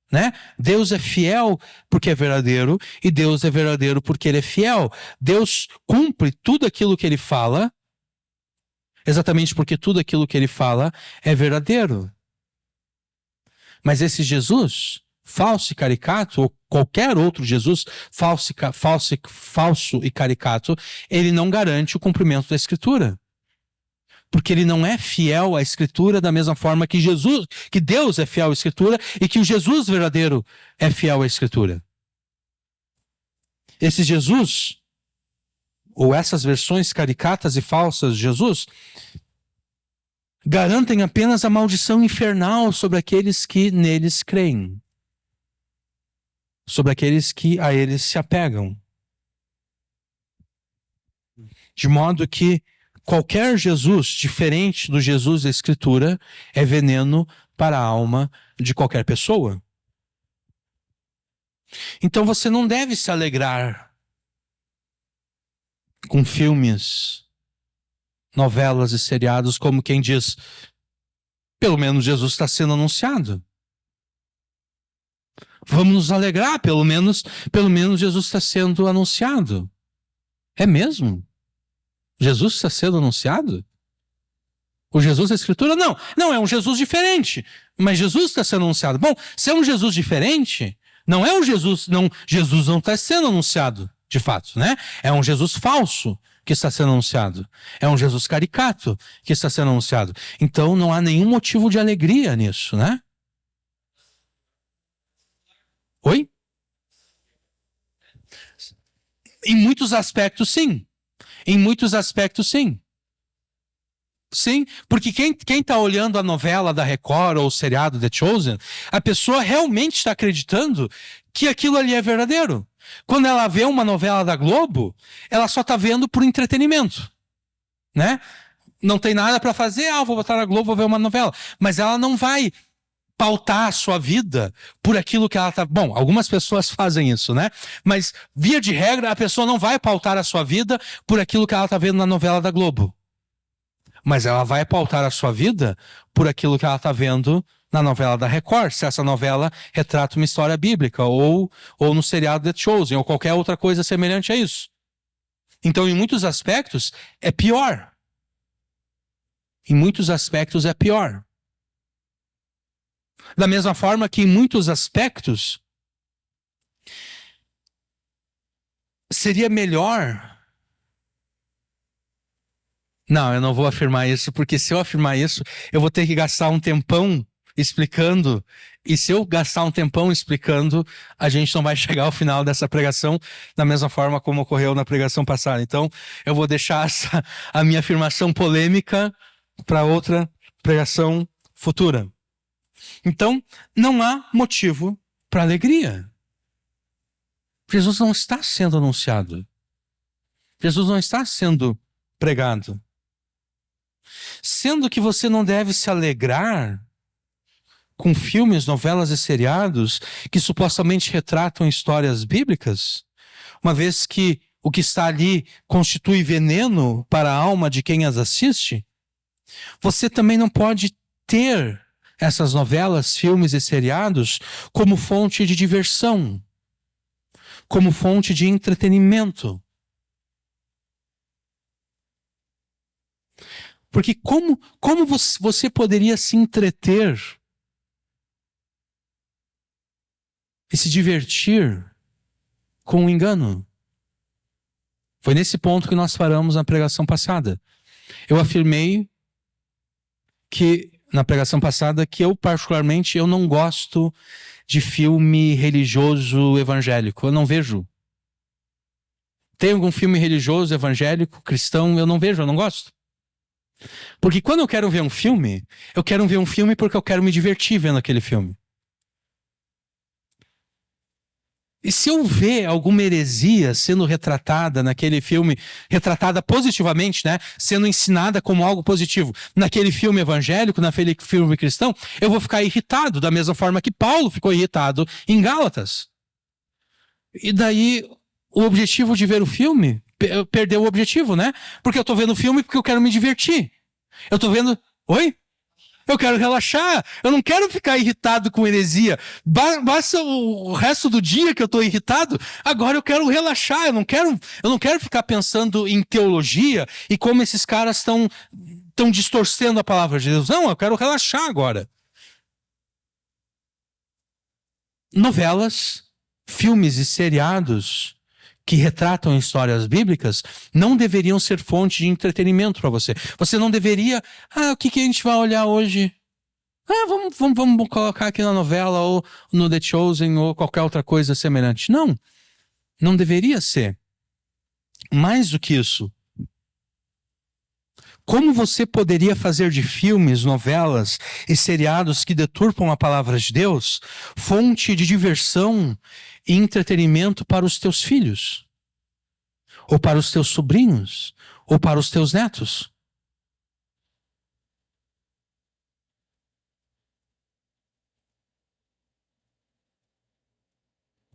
Né? Deus é fiel porque é verdadeiro e Deus é verdadeiro porque ele é fiel. Deus cumpre tudo aquilo que ele fala, exatamente porque tudo aquilo que ele fala é verdadeiro. Mas esse Jesus, falso e caricato, ou qualquer outro Jesus, falso e caricato, ele não garante o cumprimento da Escritura. Porque ele não é fiel à Escritura da mesma forma que que Deus é fiel à Escritura e que o Jesus verdadeiro é fiel à Escritura. Esse Jesus, ou essas versões caricatas e falsas de Jesus, garantem apenas a maldição infernal sobre aqueles que neles creem, sobre aqueles que a eles se apegam. De modo que qualquer Jesus diferente do Jesus da Escritura é veneno para a alma de qualquer pessoa. Então você não deve se alegrar com filmes, novelas e seriados como quem diz, pelo menos Jesus está sendo anunciado. Vamos nos alegrar, pelo menos Jesus está sendo anunciado. É mesmo? Jesus está sendo anunciado? O Jesus da Escritura? Não, é um Jesus diferente. Mas Jesus está sendo anunciado. Bom, se é um Jesus diferente, não é um Jesus, não, Jesus não está sendo anunciado, de fato, né? É um Jesus falso que está sendo anunciado. É um Jesus caricato que está sendo anunciado. Então não há nenhum motivo de alegria nisso, né? Oi? Em muitos aspectos, sim. Em muitos aspectos, sim. Sim, porque quem está olhando a novela da Record ou o seriado The Chosen, a pessoa realmente está acreditando que aquilo ali é verdadeiro. Quando ela vê uma novela da Globo, ela só está vendo por entretenimento, né? Não tem nada para fazer, vou botar na Globo, vou ver uma novela. Mas ela não vai pautar a sua vida por aquilo que ela está... Bom, algumas pessoas fazem isso, né? Mas, via de regra, a pessoa não vai pautar a sua vida por aquilo que ela está vendo na novela da Globo. Mas ela vai pautar a sua vida por aquilo que ela está vendo na novela da Record, se essa novela retrata uma história bíblica, ou no seriado The Chosen, ou qualquer outra coisa semelhante a isso. Então, em muitos aspectos, é pior. Em muitos aspectos, é pior. Da mesma forma que em muitos aspectos, seria melhor... Não, eu não vou afirmar isso, porque se eu afirmar isso, eu vou ter que gastar um tempão explicando, e se eu gastar um tempão explicando, a gente não vai chegar ao final dessa pregação da mesma forma como ocorreu na pregação passada. Então, eu vou deixar a minha afirmação polêmica para outra pregação futura. Então, não há motivo para alegria. Jesus não está sendo anunciado. Jesus não está sendo pregado. Sendo que você não deve se alegrar com filmes, novelas e seriados que supostamente retratam histórias bíblicas, uma vez que o que está ali constitui veneno para a alma de quem as assiste, você também não pode ter essas novelas, filmes e seriados como fonte de diversão, como fonte de entretenimento. Porque como você poderia se entreter e se divertir com o engano? Foi nesse ponto que nós paramos na pregação passada. Eu afirmei na pregação passada que eu, particularmente, eu não gosto de filme religioso evangélico. Eu não vejo. Tem algum filme religioso, evangélico, cristão? Eu não vejo, eu não gosto. Porque quando eu quero ver um filme, eu quero ver um filme porque eu quero me divertir vendo aquele filme. E se eu ver alguma heresia sendo retratada naquele filme, retratada positivamente, né? Sendo ensinada como algo positivo, naquele filme evangélico, naquele filme cristão, eu vou ficar irritado, da mesma forma que Paulo ficou irritado em Gálatas. E daí, o objetivo de ver o filme, perdeu o objetivo, né? Porque eu tô vendo o filme porque eu quero me divertir. Eu tô vendo... Oi? Eu quero relaxar. Eu não quero ficar irritado com heresia. Basta o resto do dia que eu estou irritado. Agora eu quero relaxar. Eu não quero ficar pensando em teologia e como esses caras estão distorcendo a palavra de Deus. Não, eu quero relaxar agora. Novelas, filmes e seriados que retratam histórias bíblicas não deveriam ser fonte de entretenimento para você. Você não deveria... o que a gente vai olhar hoje? Vamos colocar aqui na novela ou no The Chosen ou qualquer outra coisa semelhante. Não, não deveria ser. Mais do que isso, como você poderia fazer de filmes, novelas e seriados que deturpam a palavra de Deus fonte de diversão e entretenimento para os teus filhos? Ou para os teus sobrinhos? Ou para os teus netos?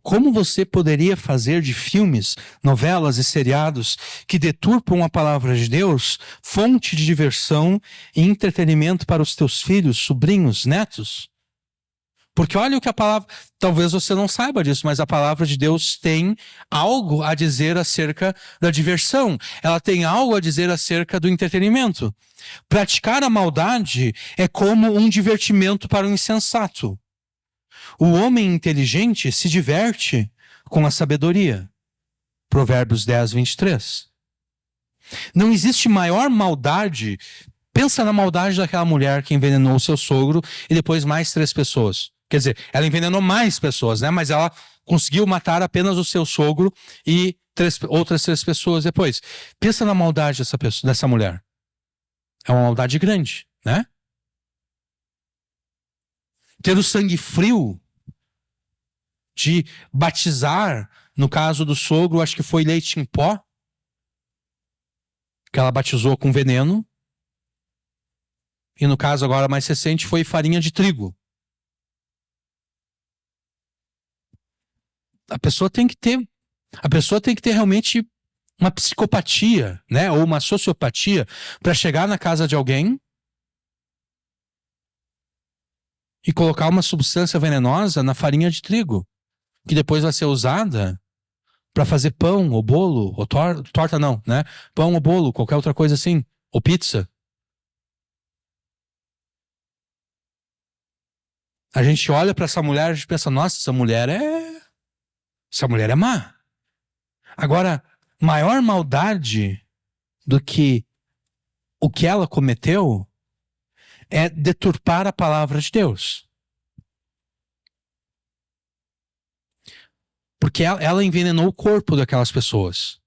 Como você poderia fazer de filmes, novelas e seriados que deturpam a palavra de Deus fonte de diversão e entretenimento para os teus filhos, sobrinhos, netos? Porque olha o que a palavra... Talvez você não saiba disso, mas a palavra de Deus tem algo a dizer acerca da diversão. Ela tem algo a dizer acerca do entretenimento. Praticar a maldade é como um divertimento para o insensato. O homem inteligente se diverte com a sabedoria. Provérbios 10, 23. Não existe maior maldade. Pensa na maldade daquela mulher que envenenou o seu sogro e depois mais 3 pessoas. Quer dizer, ela envenenou mais pessoas, né? Mas ela conseguiu matar apenas o seu sogro e outras 3 pessoas depois. Pensa na maldade dessa mulher. É uma maldade grande, né? Ter o sangue frio de batizar, no caso do sogro, acho que foi leite em pó, que ela batizou com veneno. E no caso agora mais recente foi farinha de trigo. A pessoa tem que ter realmente uma psicopatia, né, ou uma sociopatia para chegar na casa de alguém e colocar uma substância venenosa na farinha de trigo, que depois vai ser usada para fazer pão ou bolo, ou torta não, né? Pão ou bolo, qualquer outra coisa assim, ou pizza. A gente olha para essa mulher e a gente pensa, nossa, essa mulher é má. Agora, maior maldade do que o que ela cometeu é deturpar a palavra de Deus. Porque ela envenenou o corpo daquelas pessoas.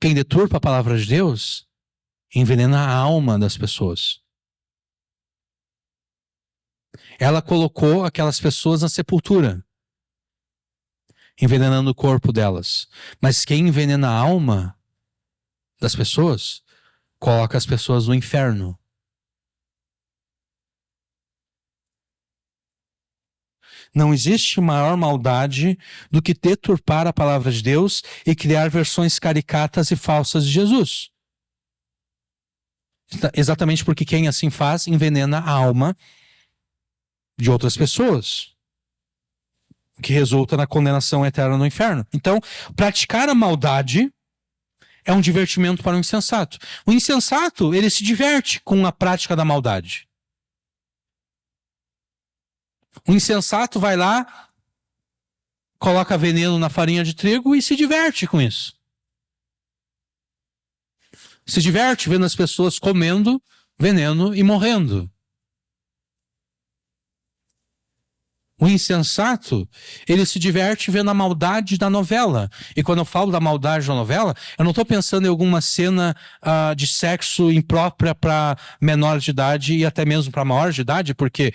Quem deturpa a palavra de Deus envenena a alma das pessoas. Ela colocou aquelas pessoas na sepultura, envenenando o corpo delas. Mas quem envenena a alma das pessoas, coloca as pessoas no inferno. Não existe maior maldade do que deturpar a palavra de Deus e criar versões caricatas e falsas de Jesus. Exatamente porque quem assim faz envenena a alma de outras pessoas, que resulta na condenação eterna no inferno. Então, praticar a maldade é um divertimento para o insensato. O insensato, ele se diverte com a prática da maldade. O insensato vai lá, coloca veneno na farinha de trigo e se diverte com isso. se diverte vendo as pessoas comendo veneno e morrendo. O insensato, ele se diverte vendo a maldade da novela. E quando eu falo da maldade da novela, eu não estou pensando em alguma cena de sexo imprópria para menor de idade e até mesmo para maior de idade, porque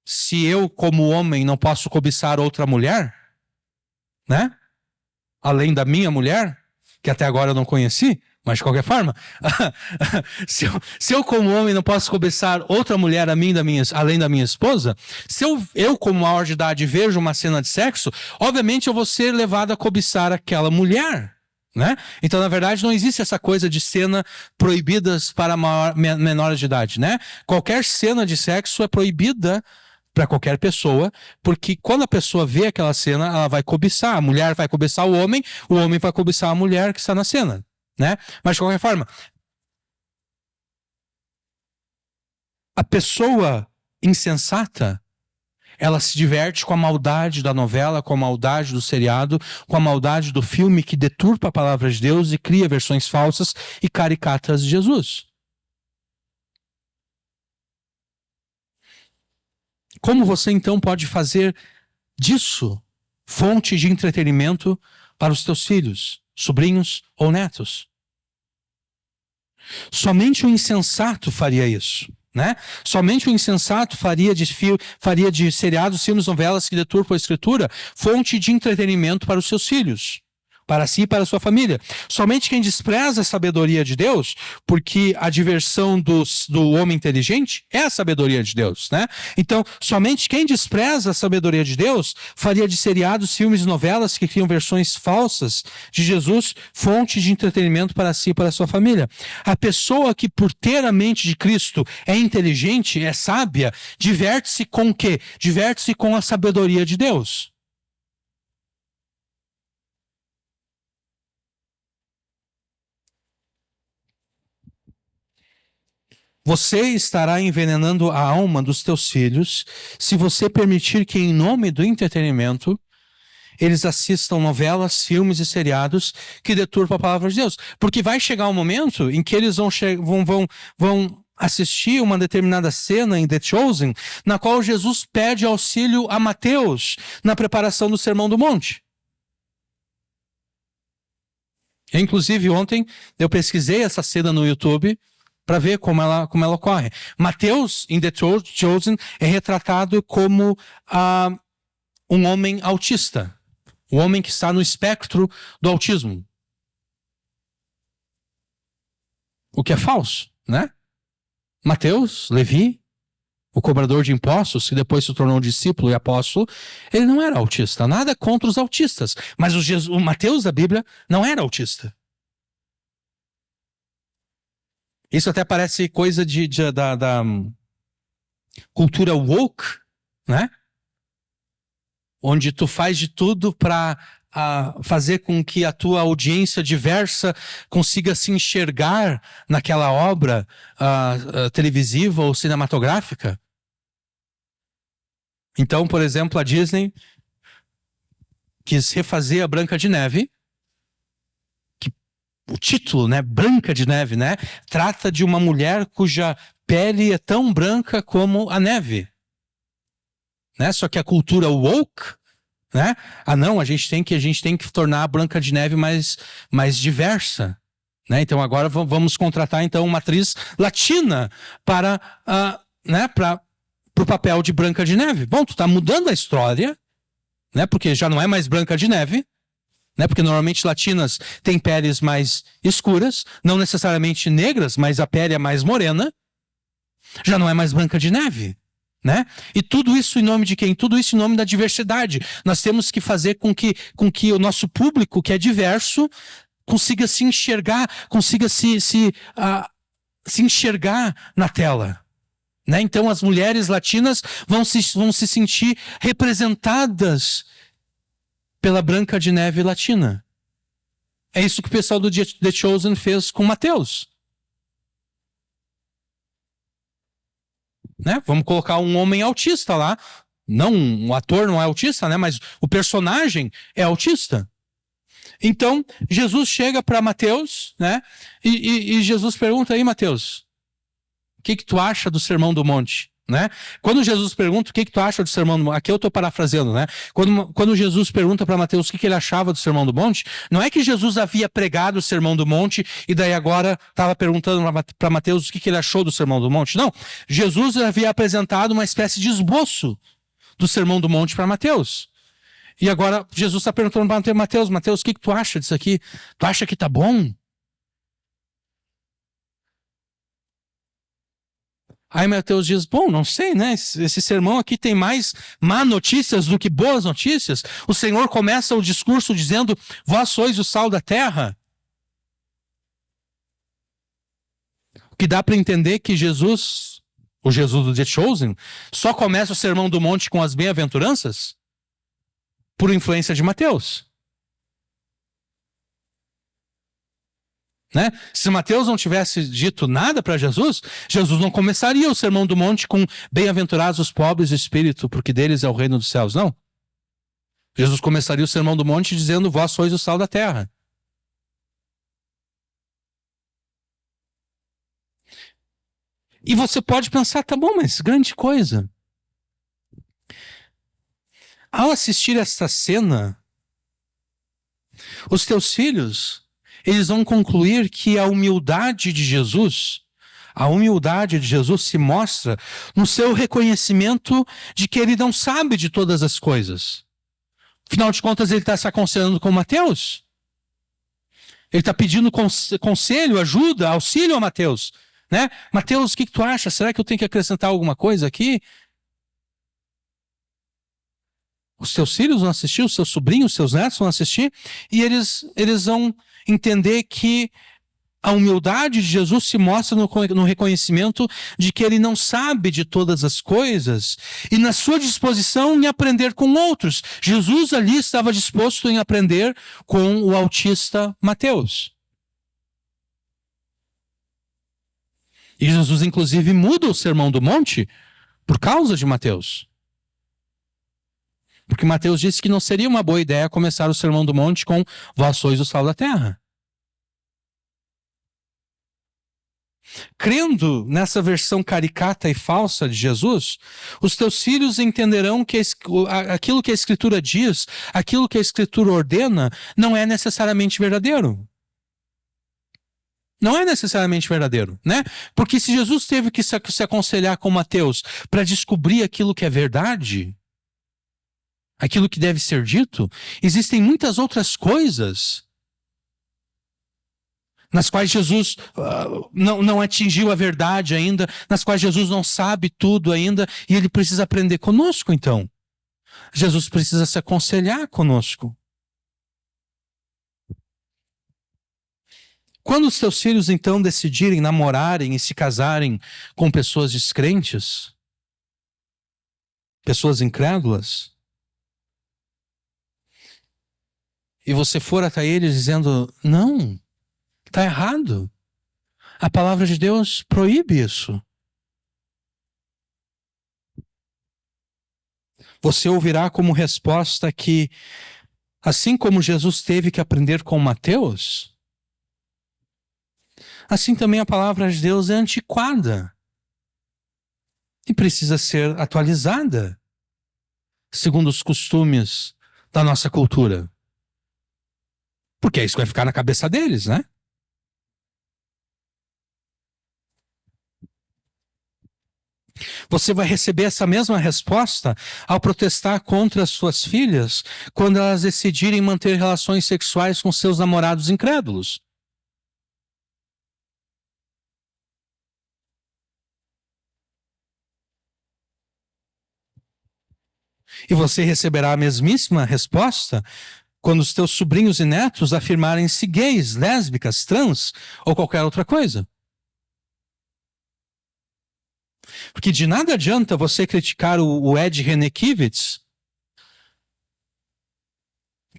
se eu, como homem, não posso cobiçar outra mulher, né? Além da minha mulher, que até agora eu não conheci, mas de qualquer forma, se eu como homem não posso cobiçar outra mulher além da minha esposa, se eu como maior de idade vejo uma cena de sexo, obviamente eu vou ser levado a cobiçar aquela mulher, né? Então, na verdade, não existe essa coisa de cena proibidas para menores de idade, né? Qualquer cena de sexo é proibida para qualquer pessoa, porque quando a pessoa vê aquela cena, ela vai cobiçar, a mulher vai cobiçar o homem vai cobiçar a mulher que está na cena. Né? Mas de qualquer forma, a pessoa insensata, ela se diverte com a maldade da novela, com a maldade do seriado, com a maldade do filme que deturpa a palavra de Deus e cria versões falsas e caricatas de Jesus. Como você então pode fazer disso fonte de entretenimento para os teus filhos, sobrinhos ou netos? Somente o insensato faria isso, né? Somente o insensato faria de seriados, filmes, novelas que deturpam a escritura fonte de entretenimento para os seus filhos, para si e para a sua família. Somente quem despreza a sabedoria de Deus, porque a diversão do homem inteligente é a sabedoria de Deus, né? Então, somente quem despreza a sabedoria de Deus faria de seriados, filmes e novelas que criam versões falsas de Jesus fonte de entretenimento para si e para a sua família. A pessoa que, por ter a mente de Cristo, é inteligente, é sábia, diverte-se com o quê? Diverte-se com a sabedoria de Deus. Você estará envenenando a alma dos teus filhos se você permitir que, em nome do entretenimento, eles assistam novelas, filmes e seriados que deturpam a palavra de Deus. Porque vai chegar um momento em que eles vão assistir uma determinada cena em The Chosen, na qual Jesus pede auxílio a Mateus na preparação do Sermão do Monte. Inclusive, ontem eu pesquisei essa cena no YouTube para ver como ela ocorre. Mateus, em The Chosen, é retratado como um homem autista. Um homem que está no espectro do autismo. O que é falso, né? Mateus, Levi, o cobrador de impostos, que depois se tornou discípulo e apóstolo, ele não era autista. Nada contra os autistas. Mas o Mateus da Bíblia não era autista. Isso até parece coisa da cultura woke, né? Onde tu faz de tudo para fazer com que a tua audiência diversa consiga se enxergar naquela obra televisiva ou cinematográfica. Então, por exemplo, a Disney quis refazer a Branca de Neve. O título, né, Branca de Neve, né, trata de uma mulher cuja pele é tão branca como a neve, né? Só que a cultura woke, né? Não, a gente tem que tornar a Branca de Neve mais diversa, né? Então agora vamos contratar então uma atriz latina para o papel de Branca de Neve. Bom, tu tá mudando a história, né? Porque já não é mais Branca de Neve. Né? Porque normalmente latinas têm peles mais escuras, não necessariamente negras, mas a pele é mais morena. Já não é mais Branca de Neve. Né? E tudo isso em nome de quem? Tudo isso em nome da diversidade. Nós temos que fazer com que o nosso público, que é diverso, consiga se enxergar, consiga se enxergar na tela. Né? Então as mulheres latinas vão se sentir representadas pela Branca de Neve latina. É isso que o pessoal do The Chosen fez com Mateus. Né? Vamos colocar um homem autista lá. Não, o ator não é autista, né? Mas o personagem é autista. Então, Jesus chega para Mateus, né? E Jesus pergunta aí, Mateus, o que tu acha do Sermão do Monte? Né? Quando Jesus pergunta o que tu acha do Sermão do Monte, aqui eu estou parafraseando, né? Quando Jesus pergunta para Mateus o que ele achava do Sermão do Monte, não é que Jesus havia pregado o Sermão do Monte e daí agora estava perguntando para Mateus o que ele achou do Sermão do Monte. Não, Jesus havia apresentado uma espécie de esboço do Sermão do Monte para Mateus. E agora Jesus está perguntando para Mateus, o que tu acha disso aqui? Tu acha que tá bom? Aí Mateus diz, bom, não sei, né? Esse sermão aqui tem mais má notícias do que boas notícias. O Senhor começa o discurso dizendo, vós sois o sal da terra. O que dá para entender que Jesus, o Jesus do The Chosen, só começa o Sermão do Monte com as bem-aventuranças por influência de Mateus. Né? Se Mateus não tivesse dito nada para Jesus, Jesus não começaria o Sermão do Monte com bem-aventurados os pobres de espírito, porque deles é o reino dos céus, não. Jesus começaria o Sermão do Monte dizendo, vós sois o sal da terra. E você pode pensar, tá bom, mas grande coisa. Ao assistir esta cena, os teus filhos, eles vão concluir que a humildade de Jesus se mostra no seu reconhecimento de que ele não sabe de todas as coisas. Afinal de contas, ele está se aconselhando com Mateus. Ele está pedindo conselho, ajuda, auxílio a Mateus. Né? Mateus, o que tu acha? Será que eu tenho que acrescentar alguma coisa aqui? Os teus filhos vão assistir, os seus sobrinhos, os seus netos vão assistir, e eles vão entender que a humildade de Jesus se mostra no reconhecimento de que ele não sabe de todas as coisas e na sua disposição em aprender com outros. Jesus ali estava disposto em aprender com o autista Mateus. E Jesus, inclusive, muda o Sermão do Monte por causa de Mateus. Porque Mateus disse que não seria uma boa ideia começar o Sermão do Monte com vós sois o sal da terra. Crendo nessa versão caricata e falsa de Jesus, os teus filhos entenderão que aquilo que a Escritura diz, aquilo que a Escritura ordena, não é necessariamente verdadeiro. Não é necessariamente verdadeiro, né? Porque se Jesus teve que se aconselhar com Mateus para descobrir aquilo que é verdade, aquilo que deve ser dito, existem muitas outras coisas nas quais Jesus não atingiu a verdade ainda, nas quais Jesus não sabe tudo ainda, e ele precisa aprender conosco, então. Jesus precisa se aconselhar conosco. Quando os teus filhos, então, decidirem namorarem e se casarem com pessoas descrentes, pessoas incrédulas, e você for até eles dizendo, não, está errado. A palavra de Deus proíbe isso. Você ouvirá como resposta que, assim como Jesus teve que aprender com Mateus, assim também a palavra de Deus é antiquada e precisa ser atualizada segundo os costumes da nossa cultura. Porque é isso que vai ficar na cabeça deles, né? Você vai receber essa mesma resposta ao protestar contra as suas filhas quando elas decidirem manter relações sexuais com seus namorados incrédulos. E você receberá a mesmíssima resposta quando os teus sobrinhos e netos afirmarem-se gays, lésbicas, trans ou qualquer outra coisa. Porque de nada adianta você criticar o Ed Renekiewicz,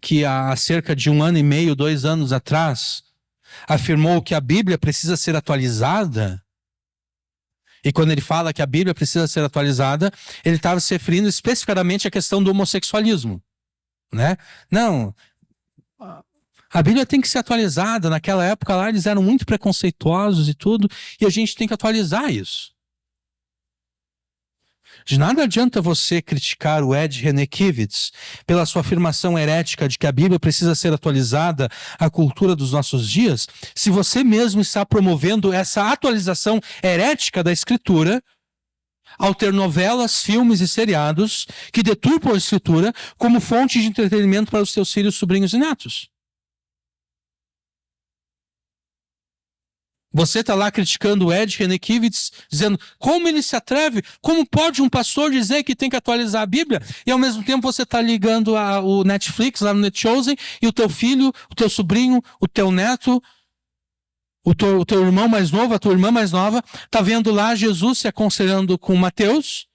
que há cerca de 1 ano e meio, 2 anos atrás, afirmou que a Bíblia precisa ser atualizada. E quando ele fala que a Bíblia precisa ser atualizada, ele estava se referindo especificamente à questão do homossexualismo. Né? Não, A Bíblia tem que ser atualizada. Naquela época lá eles eram muito preconceituosos e tudo, e a gente tem que atualizar isso. De nada adianta você criticar o Ed Renekiewicz pela sua afirmação herética de que a Bíblia precisa ser atualizada à cultura dos nossos dias, se você mesmo está promovendo essa atualização herética da Escritura ao ter novelas, filmes e seriados que deturpam a Escritura como fonte de entretenimento para os seus filhos, sobrinhos e netos. Você está lá criticando o Ed Renekiewicz, dizendo como ele se atreve, como pode um pastor dizer que tem que atualizar a Bíblia, e ao mesmo tempo você está ligando o Netflix lá no NetChosen, e o teu filho, o teu sobrinho, o teu neto, o teu irmão mais novo, a tua irmã mais nova, está vendo lá Jesus se aconselhando com Mateus,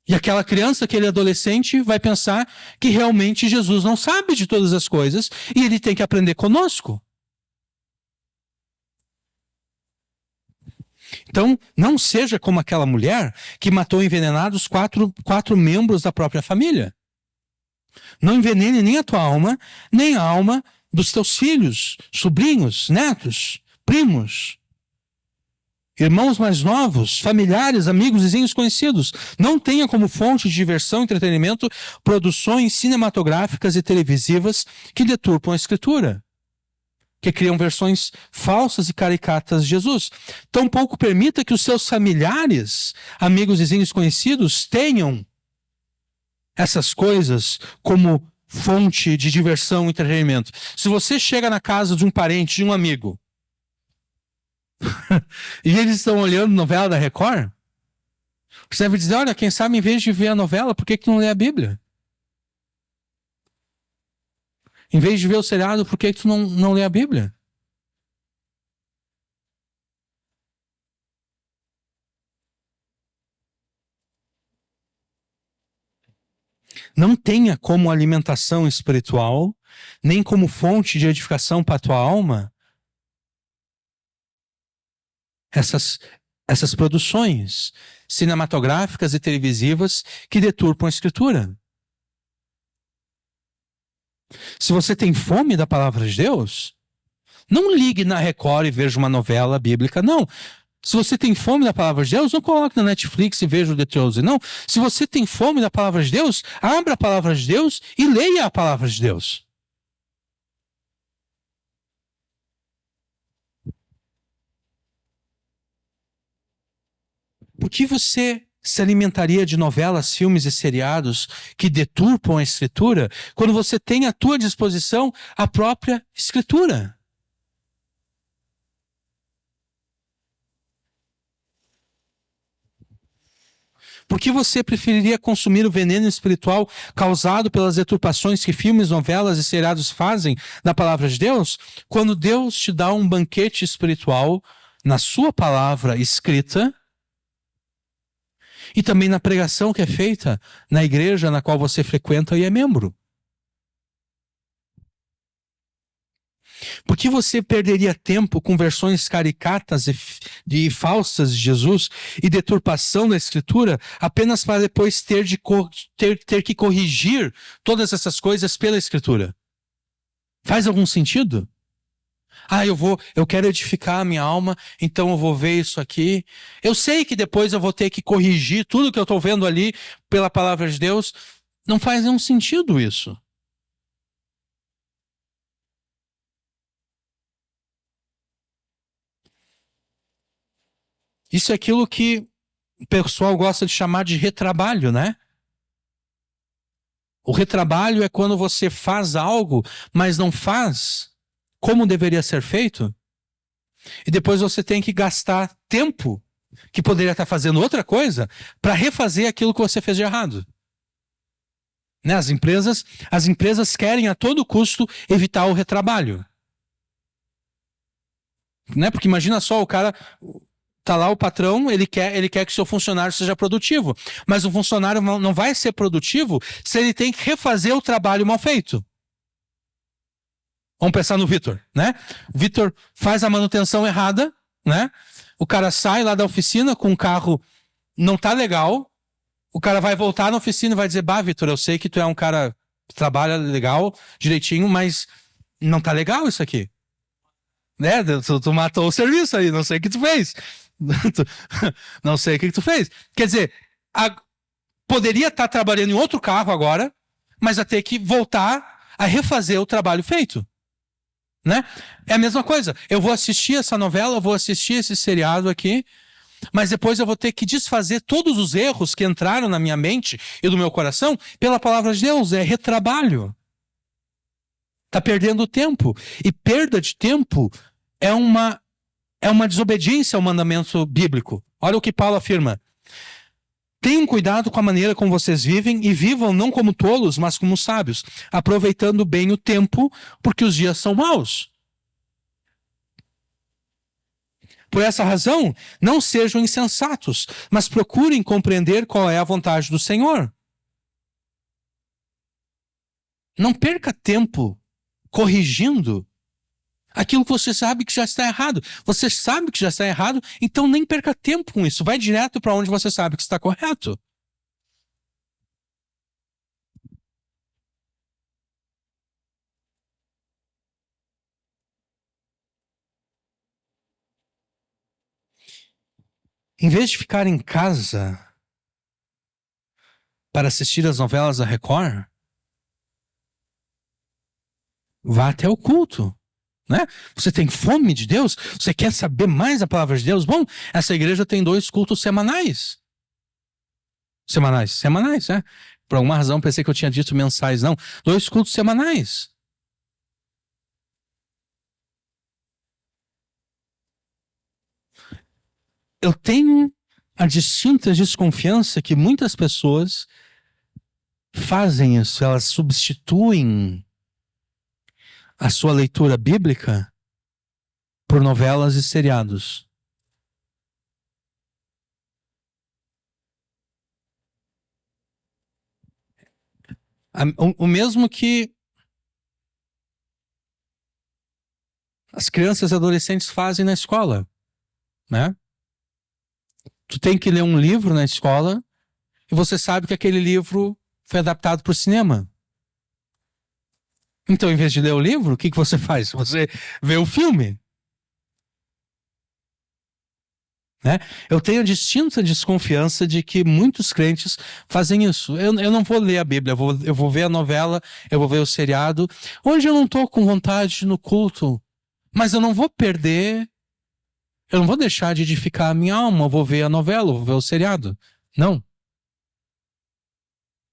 e aquela criança, aquele adolescente vai pensar que realmente Jesus não sabe de todas as coisas, e ele tem que aprender conosco. Então, não seja como aquela mulher que matou envenenados quatro membros da própria família. Não envenene nem a tua alma, nem a alma dos teus filhos, sobrinhos, netos, primos, irmãos mais novos, familiares, amigos, vizinhos conhecidos. Não tenha como fonte de diversão e entretenimento produções cinematográficas e televisivas que deturpam a Escritura, que criam versões falsas e caricatas de Jesus. Tampouco permita que os seus familiares, amigos, vizinhos, conhecidos tenham essas coisas como fonte de diversão e entretenimento. Se você chega na casa de um parente, de um amigo, e eles estão olhando novela da Record, você deve dizer, olha, quem sabe em vez de ver a novela, por que tu não lê a Bíblia? Em vez de ver o seriado, por que tu não lê a Bíblia? Não tenha como alimentação espiritual, nem como fonte de edificação para a tua alma, essas produções cinematográficas e televisivas que deturpam a Escritura. Se você tem fome da palavra de Deus, não ligue na Record e veja uma novela bíblica, não. Se você tem fome da palavra de Deus, não coloque na Netflix e veja o The Chosen, não. Se você tem fome da palavra de Deus, abra a palavra de Deus e leia a palavra de Deus. Por que você se alimentaria de novelas, filmes e seriados que deturpam a Escritura quando você tem à tua disposição a própria Escritura? Por que você preferiria consumir o veneno espiritual causado pelas deturpações que filmes, novelas e seriados fazem da palavra de Deus, quando Deus te dá um banquete espiritual na sua palavra escrita e também na pregação que é feita na igreja na qual você frequenta e é membro? Por que você perderia tempo com versões caricatas e falsas de Jesus e deturpação da Escritura apenas para depois ter que corrigir todas essas coisas pela Escritura? Faz algum sentido? Eu quero edificar a minha alma, então eu vou ver isso aqui. Eu sei que depois eu vou ter que corrigir tudo que eu estou vendo ali pela palavra de Deus. Não faz nenhum sentido isso. Isso é aquilo que o pessoal gosta de chamar de retrabalho, né? O retrabalho é quando você faz algo, mas não faz como deveria ser feito. E depois você tem que gastar tempo, que poderia estar fazendo outra coisa, para refazer aquilo que você fez de errado. Né? As empresas querem a todo custo evitar o retrabalho. Né? Porque imagina só, o cara... Tá lá o patrão, ele quer que o seu funcionário seja produtivo. Mas o funcionário não vai ser produtivo se ele tem que refazer o trabalho mal feito. Vamos pensar no Vitor, né? O Vitor faz a manutenção errada, né? O cara sai lá da oficina com um carro não tá legal. O cara vai voltar na oficina e vai dizer, bah, Vitor, eu sei que tu é um cara trabalha legal, direitinho, mas não tá legal isso aqui. Né? Tu matou o serviço aí, não sei o que tu fez. Não sei o que tu fez. Quer dizer, poderia estar trabalhando em outro carro agora, mas a ter que voltar a refazer o trabalho feito. Né? É a mesma coisa. Eu vou assistir essa novela, eu vou assistir esse seriado aqui, mas depois eu vou ter que desfazer todos os erros que entraram na minha mente e do meu coração pela palavra de Deus. É retrabalho. Tá perdendo tempo. E perda de tempo é uma desobediência ao mandamento bíblico. Olha o que Paulo afirma. Tenham cuidado com a maneira como vocês vivem e vivam não como tolos, mas como sábios, aproveitando bem o tempo, porque os dias são maus. Por essa razão, não sejam insensatos, mas procurem compreender qual é a vontade do Senhor. Não perca tempo corrigindo aquilo que você sabe que já está errado. Você sabe que já está errado, então nem perca tempo com isso. Vai direto para onde você sabe que está correto. Em vez de ficar em casa para assistir as novelas da Record, vá até o culto. Né? Você tem fome de Deus? Você quer saber mais da palavra de Deus? Bom, essa igreja tem 2 cultos semanais. Semanais, né? Por alguma razão pensei que eu tinha dito mensais, não. 2 cultos semanais. Eu tenho a distinta desconfiança que muitas pessoas fazem isso. Elas substituem a sua leitura bíblica por novelas e seriados. O mesmo que as crianças e adolescentes fazem na escola, né? Tu tem que ler um livro na escola e você sabe que aquele livro foi adaptado para o cinema. Então, em vez de ler o livro, o que você faz? Você vê o filme. Né? Eu tenho a distinta desconfiança de que muitos crentes fazem isso. Eu não vou ler a Bíblia, eu vou ver a novela, eu vou ver o seriado. Hoje eu não estou com vontade de ir no culto, mas eu não vou perder, eu não vou deixar de edificar a minha alma, eu vou ver a novela, eu vou ver o seriado. Não.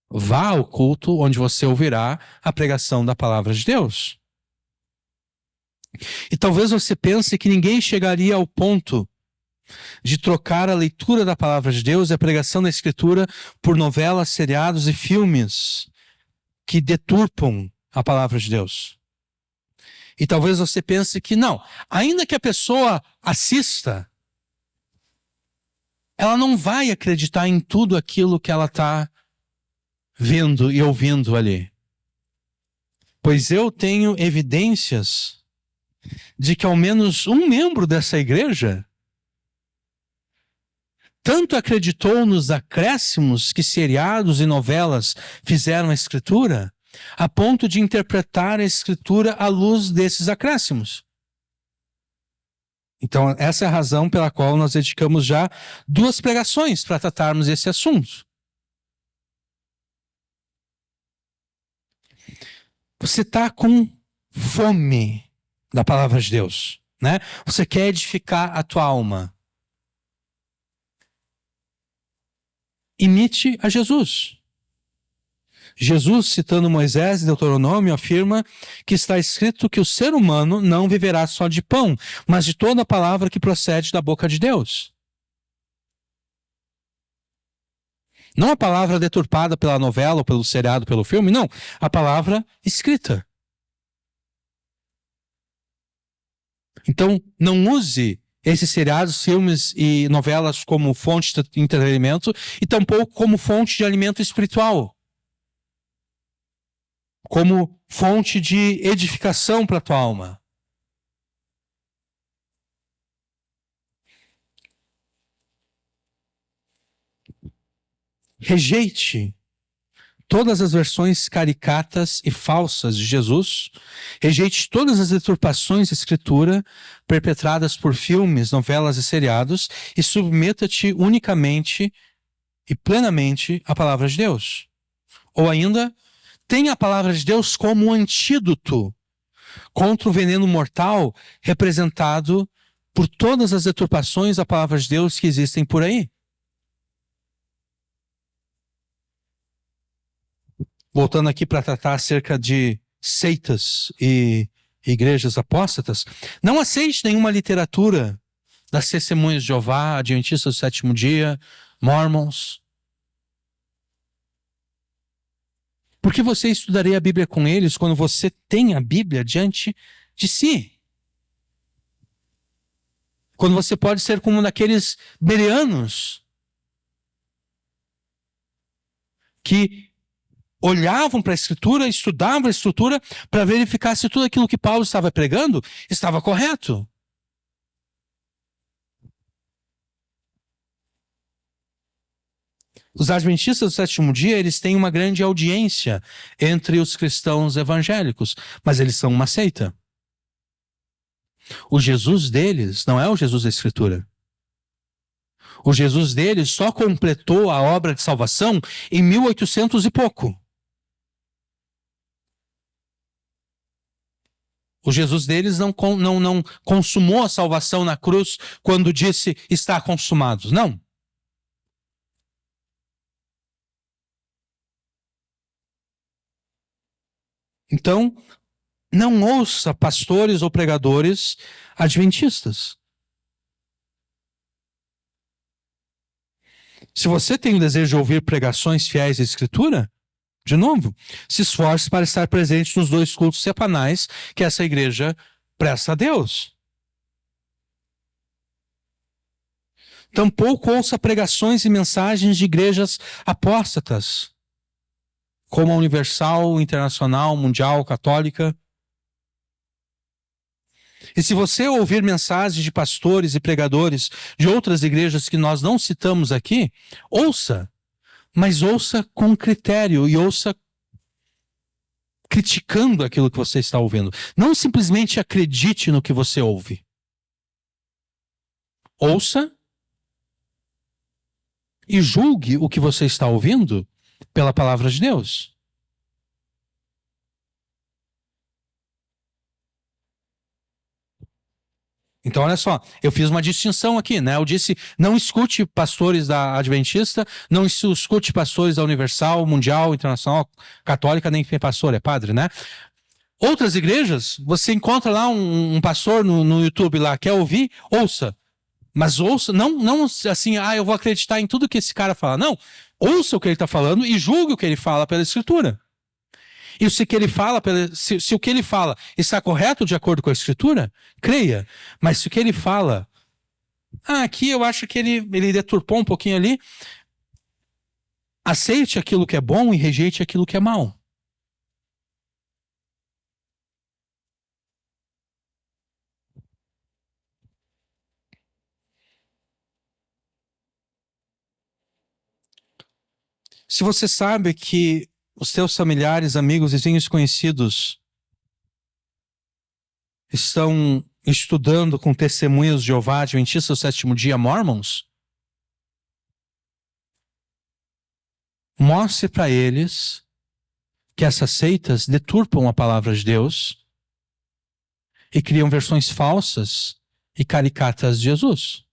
Vá ao culto onde você ouvirá a pregação da palavra de Deus. E talvez você pense que ninguém chegaria ao ponto de trocar a leitura da palavra de Deus e a pregação da Escritura por novelas, seriados e filmes que deturpam a palavra de Deus. E talvez você pense que não, ainda que a pessoa assista, ela não vai acreditar em tudo aquilo que ela está vendo e ouvindo ali. Pois eu tenho evidências de que ao menos um membro dessa igreja tanto acreditou nos acréscimos que seriados e novelas fizeram à Escritura, a ponto de interpretar a Escritura à luz desses acréscimos. Então, essa é a razão pela qual nós dedicamos já 2 pregações para tratarmos esse assunto. Você está com fome da palavra de Deus, né? Você quer edificar a tua alma. Imite a Jesus. Jesus, citando Moisés e Deuteronômio, afirma que está escrito que o ser humano não viverá só de pão, mas de toda a palavra que procede da boca de Deus. Não a palavra deturpada pela novela, ou pelo seriado, pelo filme, não. A palavra escrita. Então, não use esses seriados, filmes e novelas como fonte de entretenimento e tampouco como fonte de alimento espiritual. Como fonte de edificação para a tua alma. Rejeite todas as versões caricatas e falsas de Jesus, rejeite todas as deturpações da Escritura perpetradas por filmes, novelas e seriados e submeta-te unicamente e plenamente à palavra de Deus. Ou ainda, tenha a palavra de Deus como um antídoto contra o veneno mortal representado por todas as deturpações da palavra de Deus que existem por aí. Voltando aqui para tratar acerca de seitas e igrejas apóstatas, não aceite nenhuma literatura das Testemunhas de Jeová, Adventistas do Sétimo Dia, Mormons. Porque você estudaria a Bíblia com eles quando você tem a Bíblia diante de si? Quando você pode ser como um daqueles bereanos que olhavam para a Escritura, estudavam a Escritura para verificar se tudo aquilo que Paulo estava pregando estava correto. Os adventistas do sétimo dia, eles têm uma grande audiência entre os cristãos evangélicos, mas eles são uma seita. O Jesus deles não é o Jesus da Escritura. O Jesus deles só completou a obra de salvação em 1800 e pouco. O Jesus deles não consumou a salvação na cruz quando disse está consumado. Não. Então, não ouça pastores ou pregadores adventistas. Se você tem o desejo de ouvir pregações fiéis à Escritura, de novo, se esforce para estar presente nos 2 cultos semanais que essa igreja presta a Deus. Tampouco ouça pregações e mensagens de igrejas apóstatas, como a Universal, Internacional, Mundial, Católica. E se você ouvir mensagens de pastores e pregadores de outras igrejas que nós não citamos aqui, ouça, mas ouça com critério e ouça criticando aquilo que você está ouvindo. Não simplesmente acredite no que você ouve. Ouça e julgue o que você está ouvindo pela palavra de Deus. Então, olha só, eu fiz uma distinção aqui, né? Eu disse, não escute pastores da Adventista, não escute pastores da Universal, Mundial, Internacional, Católica, nem pastor, é padre, né? Outras igrejas, você encontra lá um pastor no YouTube lá, quer ouvir? Ouça. Mas ouça, não assim, eu vou acreditar em tudo que esse cara fala. Não, ouça o que ele está falando e julgue o que ele fala pela Escritura. E se o que ele fala está correto de acordo com a Escritura, creia. Mas se o que ele fala, aqui eu acho que ele deturpou um pouquinho ali, aceite aquilo que é bom e rejeite aquilo que é mal. Se você sabe que os teus familiares, amigos, vizinhos conhecidos estão estudando com Testemunhas de Jeová, Adventistas do Sétimo Dia, Mormons, mostre para eles que essas seitas deturpam a palavra de Deus e criam versões falsas e caricatas de Jesus.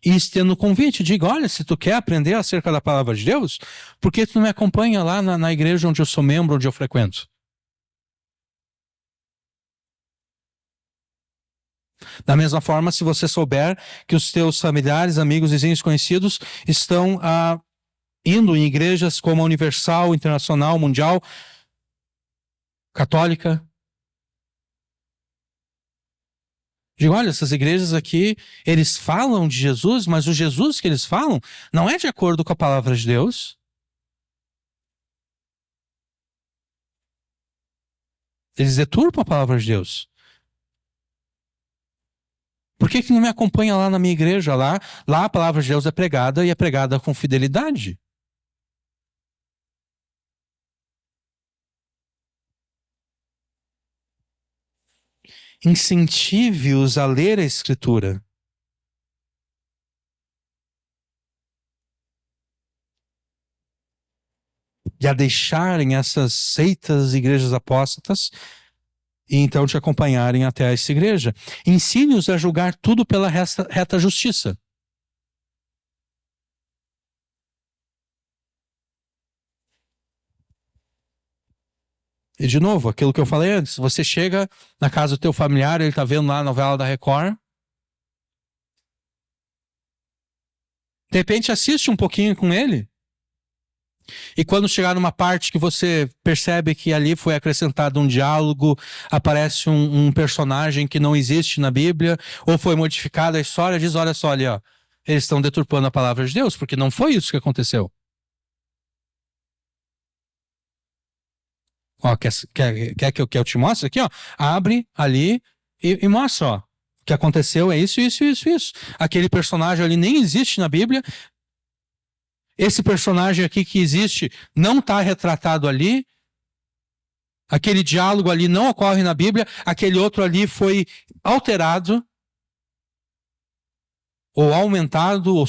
E estendo o convite, diga, olha, se tu quer aprender acerca da palavra de Deus, por que tu não me acompanha lá na igreja onde eu sou membro, onde eu frequento? Da mesma forma, se você souber que os teus familiares, amigos, vizinhos, conhecidos estão indo em igrejas como a Universal, Internacional, Mundial, Católica, digo, olha, essas igrejas aqui, eles falam de Jesus, mas o Jesus que eles falam não é de acordo com a palavra de Deus. Eles deturpam a palavra de Deus. Por que não me acompanha lá na minha igreja? Lá a palavra de Deus é pregada e é pregada com fidelidade. Incentive-os a ler a Escritura. E a deixarem essas seitas, igrejas apóstatas, e então te acompanharem até essa igreja. Ensine-os a julgar tudo pela reta justiça. E de novo, aquilo que eu falei antes, você chega na casa do teu familiar, ele está vendo lá a novela da Record, de repente assiste um pouquinho com ele, e quando chegar numa parte que você percebe que ali foi acrescentado um diálogo, aparece um personagem que não existe na Bíblia, ou foi modificada a história, diz, olha só ali, ó, eles estão deturpando a palavra de Deus, porque não foi isso que aconteceu. Ó, quer que eu te mostre aqui, ó? Abre ali e mostra, ó. O que aconteceu é isso. Aquele personagem ali nem existe na Bíblia. Esse personagem aqui que existe não está retratado ali. Aquele diálogo ali não ocorre na Bíblia. Aquele outro ali foi alterado, ou aumentado, ou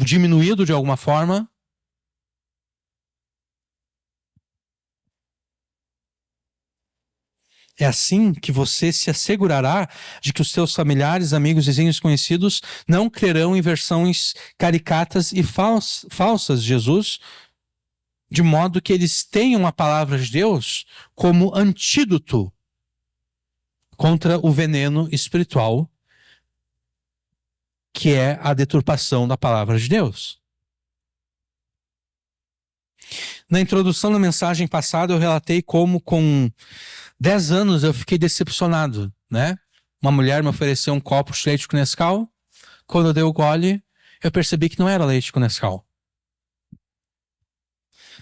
diminuído de alguma forma. É assim que você se assegurará de que os seus familiares, amigos, vizinhos, conhecidos não crerão em versões caricatas e falsas de Jesus, de modo que eles tenham a palavra de Deus como antídoto contra o veneno espiritual, que é a deturpação da palavra de Deus. Na introdução da mensagem passada, eu relatei como com 10 anos eu fiquei decepcionado, né? Uma mulher me ofereceu um copo de leite com Nescau. Quando eu dei o gole, eu percebi que não era leite com Nescau.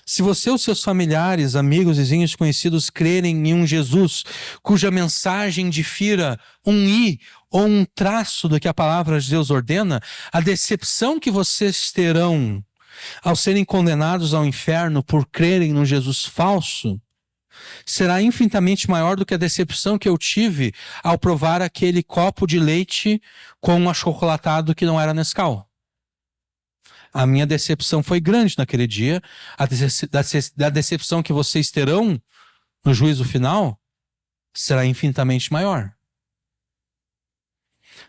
Se você ou seus familiares, amigos, vizinhos, conhecidos crerem em um Jesus cuja mensagem difira um i ou um traço do que a palavra de Deus ordena, a decepção que vocês terão ao serem condenados ao inferno por crerem no Jesus falso será infinitamente maior do que a decepção que eu tive ao provar aquele copo de leite com um achocolatado que não era Nescau. A minha decepção foi grande naquele dia. A decepção que vocês terão no juízo final será infinitamente maior.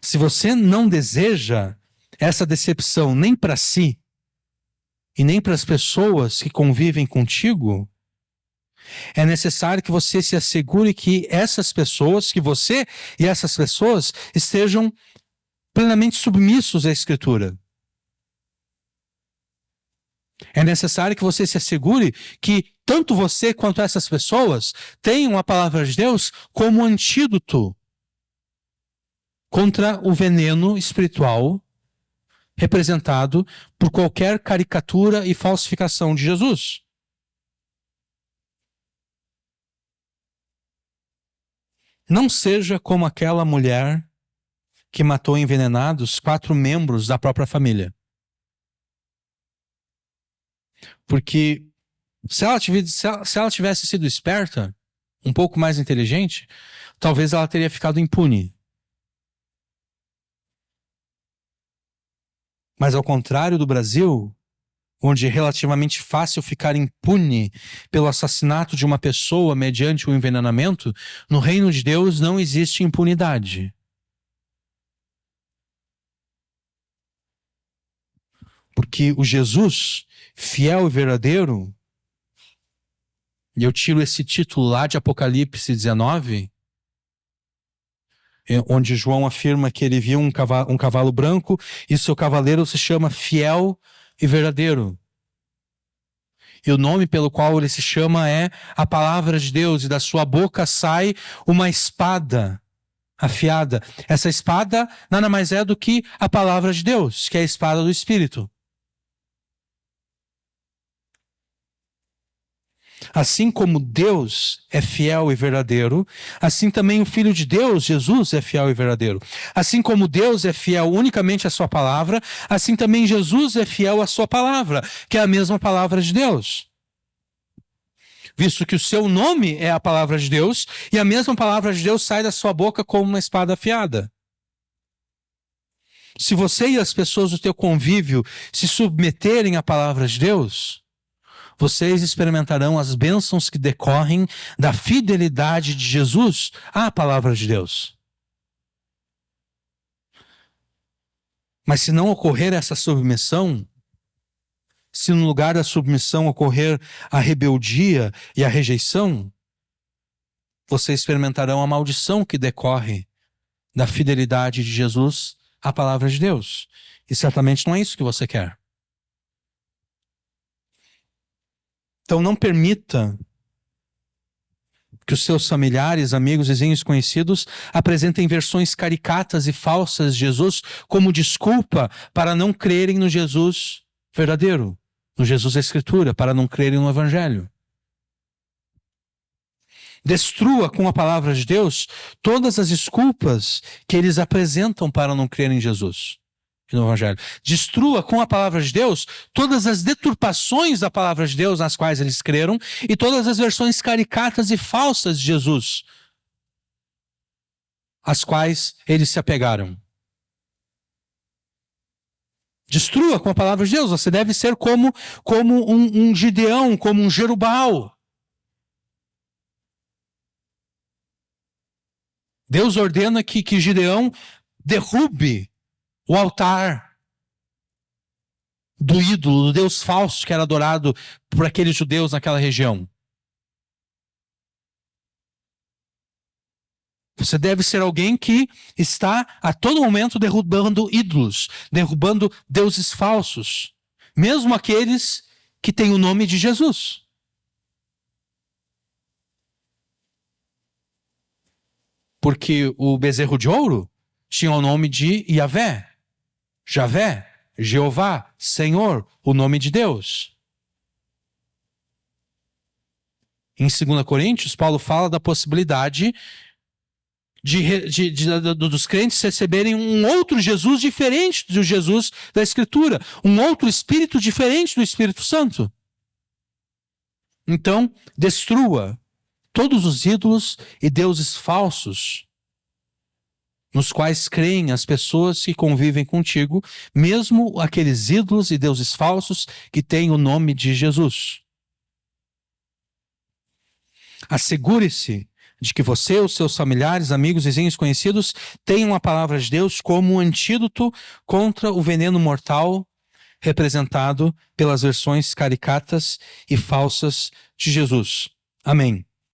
Se você não deseja essa decepção nem para si e nem para as pessoas que convivem contigo, é necessário que você se assegure que essas pessoas, que você e essas pessoas estejam plenamente submissos à Escritura. É necessário que você se assegure que tanto você quanto essas pessoas tenham a palavra de Deus como antídoto contra o veneno espiritual representado por qualquer caricatura e falsificação de Jesus. Não seja como aquela mulher que matou envenenados 4 membros da própria família. Porque se ela tivesse sido esperta, um pouco mais inteligente, talvez ela teria ficado impune. Mas ao contrário do Brasil, onde é relativamente fácil ficar impune pelo assassinato de uma pessoa mediante o envenenamento, no reino de Deus não existe impunidade. Porque o Jesus, fiel e verdadeiro, e eu tiro esse título lá de Apocalipse 19, onde João afirma que ele viu um cavalo branco e seu cavaleiro se chama Fiel e Verdadeiro. E o nome pelo qual ele se chama é a Palavra de Deus, e da sua boca sai uma espada afiada. Essa espada nada mais é do que a Palavra de Deus, que é a espada do Espírito. Assim como Deus é fiel e verdadeiro, assim também o Filho de Deus, Jesus, é fiel e verdadeiro. Assim como Deus é fiel unicamente à sua palavra, assim também Jesus é fiel à sua palavra, que é a mesma palavra de Deus. visto que o seu nome é a palavra de Deus, e a mesma palavra de Deus sai da sua boca como uma espada afiada. Se você e as pessoas do teu convívio se submeterem à palavra de Deus, vocês experimentarão as bênçãos que decorrem da fidelidade de Jesus à palavra de Deus. Mas se não ocorrer essa submissão, se no lugar da submissão ocorrer a rebeldia e a rejeição, vocês experimentarão a maldição que decorre da fidelidade de Jesus à palavra de Deus. E certamente não é isso que você quer. Então não permita que os seus familiares, amigos, vizinhos, conhecidos apresentem versões caricatas e falsas de Jesus como desculpa para não crerem no Jesus verdadeiro, no Jesus da Escritura, para não crerem no Evangelho. Destrua com a palavra de Deus todas as desculpas que eles apresentam para não crer em Jesus e no Evangelho. Destrua com a palavra de Deus todas as deturpações da palavra de Deus nas quais eles creram e todas as versões caricatas e falsas de Jesus às quais eles se apegaram. Destrua com a palavra de Deus. Você deve ser como um Gideão, como um Jerubbaal. Deus ordena que Gideão derrube o altar do ídolo, do Deus falso que era adorado por aqueles judeus naquela região. Você deve ser alguém que está a todo momento derrubando ídolos, derrubando deuses falsos, mesmo aqueles que têm o nome de Jesus. Porque o bezerro de ouro tinha o nome de Yahvé, Javé, Jeová, Senhor, o nome de Deus. Em 2 Coríntios, Paulo fala da possibilidade dos crentes receberem um outro Jesus diferente do Jesus da Escritura, um outro Espírito diferente do Espírito Santo. Então, destrua todos os ídolos e deuses falsos nos quais creem as pessoas que convivem contigo, mesmo aqueles ídolos e deuses falsos que têm o nome de Jesus. Assegure-se de que você, os seus familiares, amigos, vizinhos, conhecidos, tenham a palavra de Deus como um antídoto contra o veneno mortal representado pelas versões caricatas e falsas de Jesus. Amém.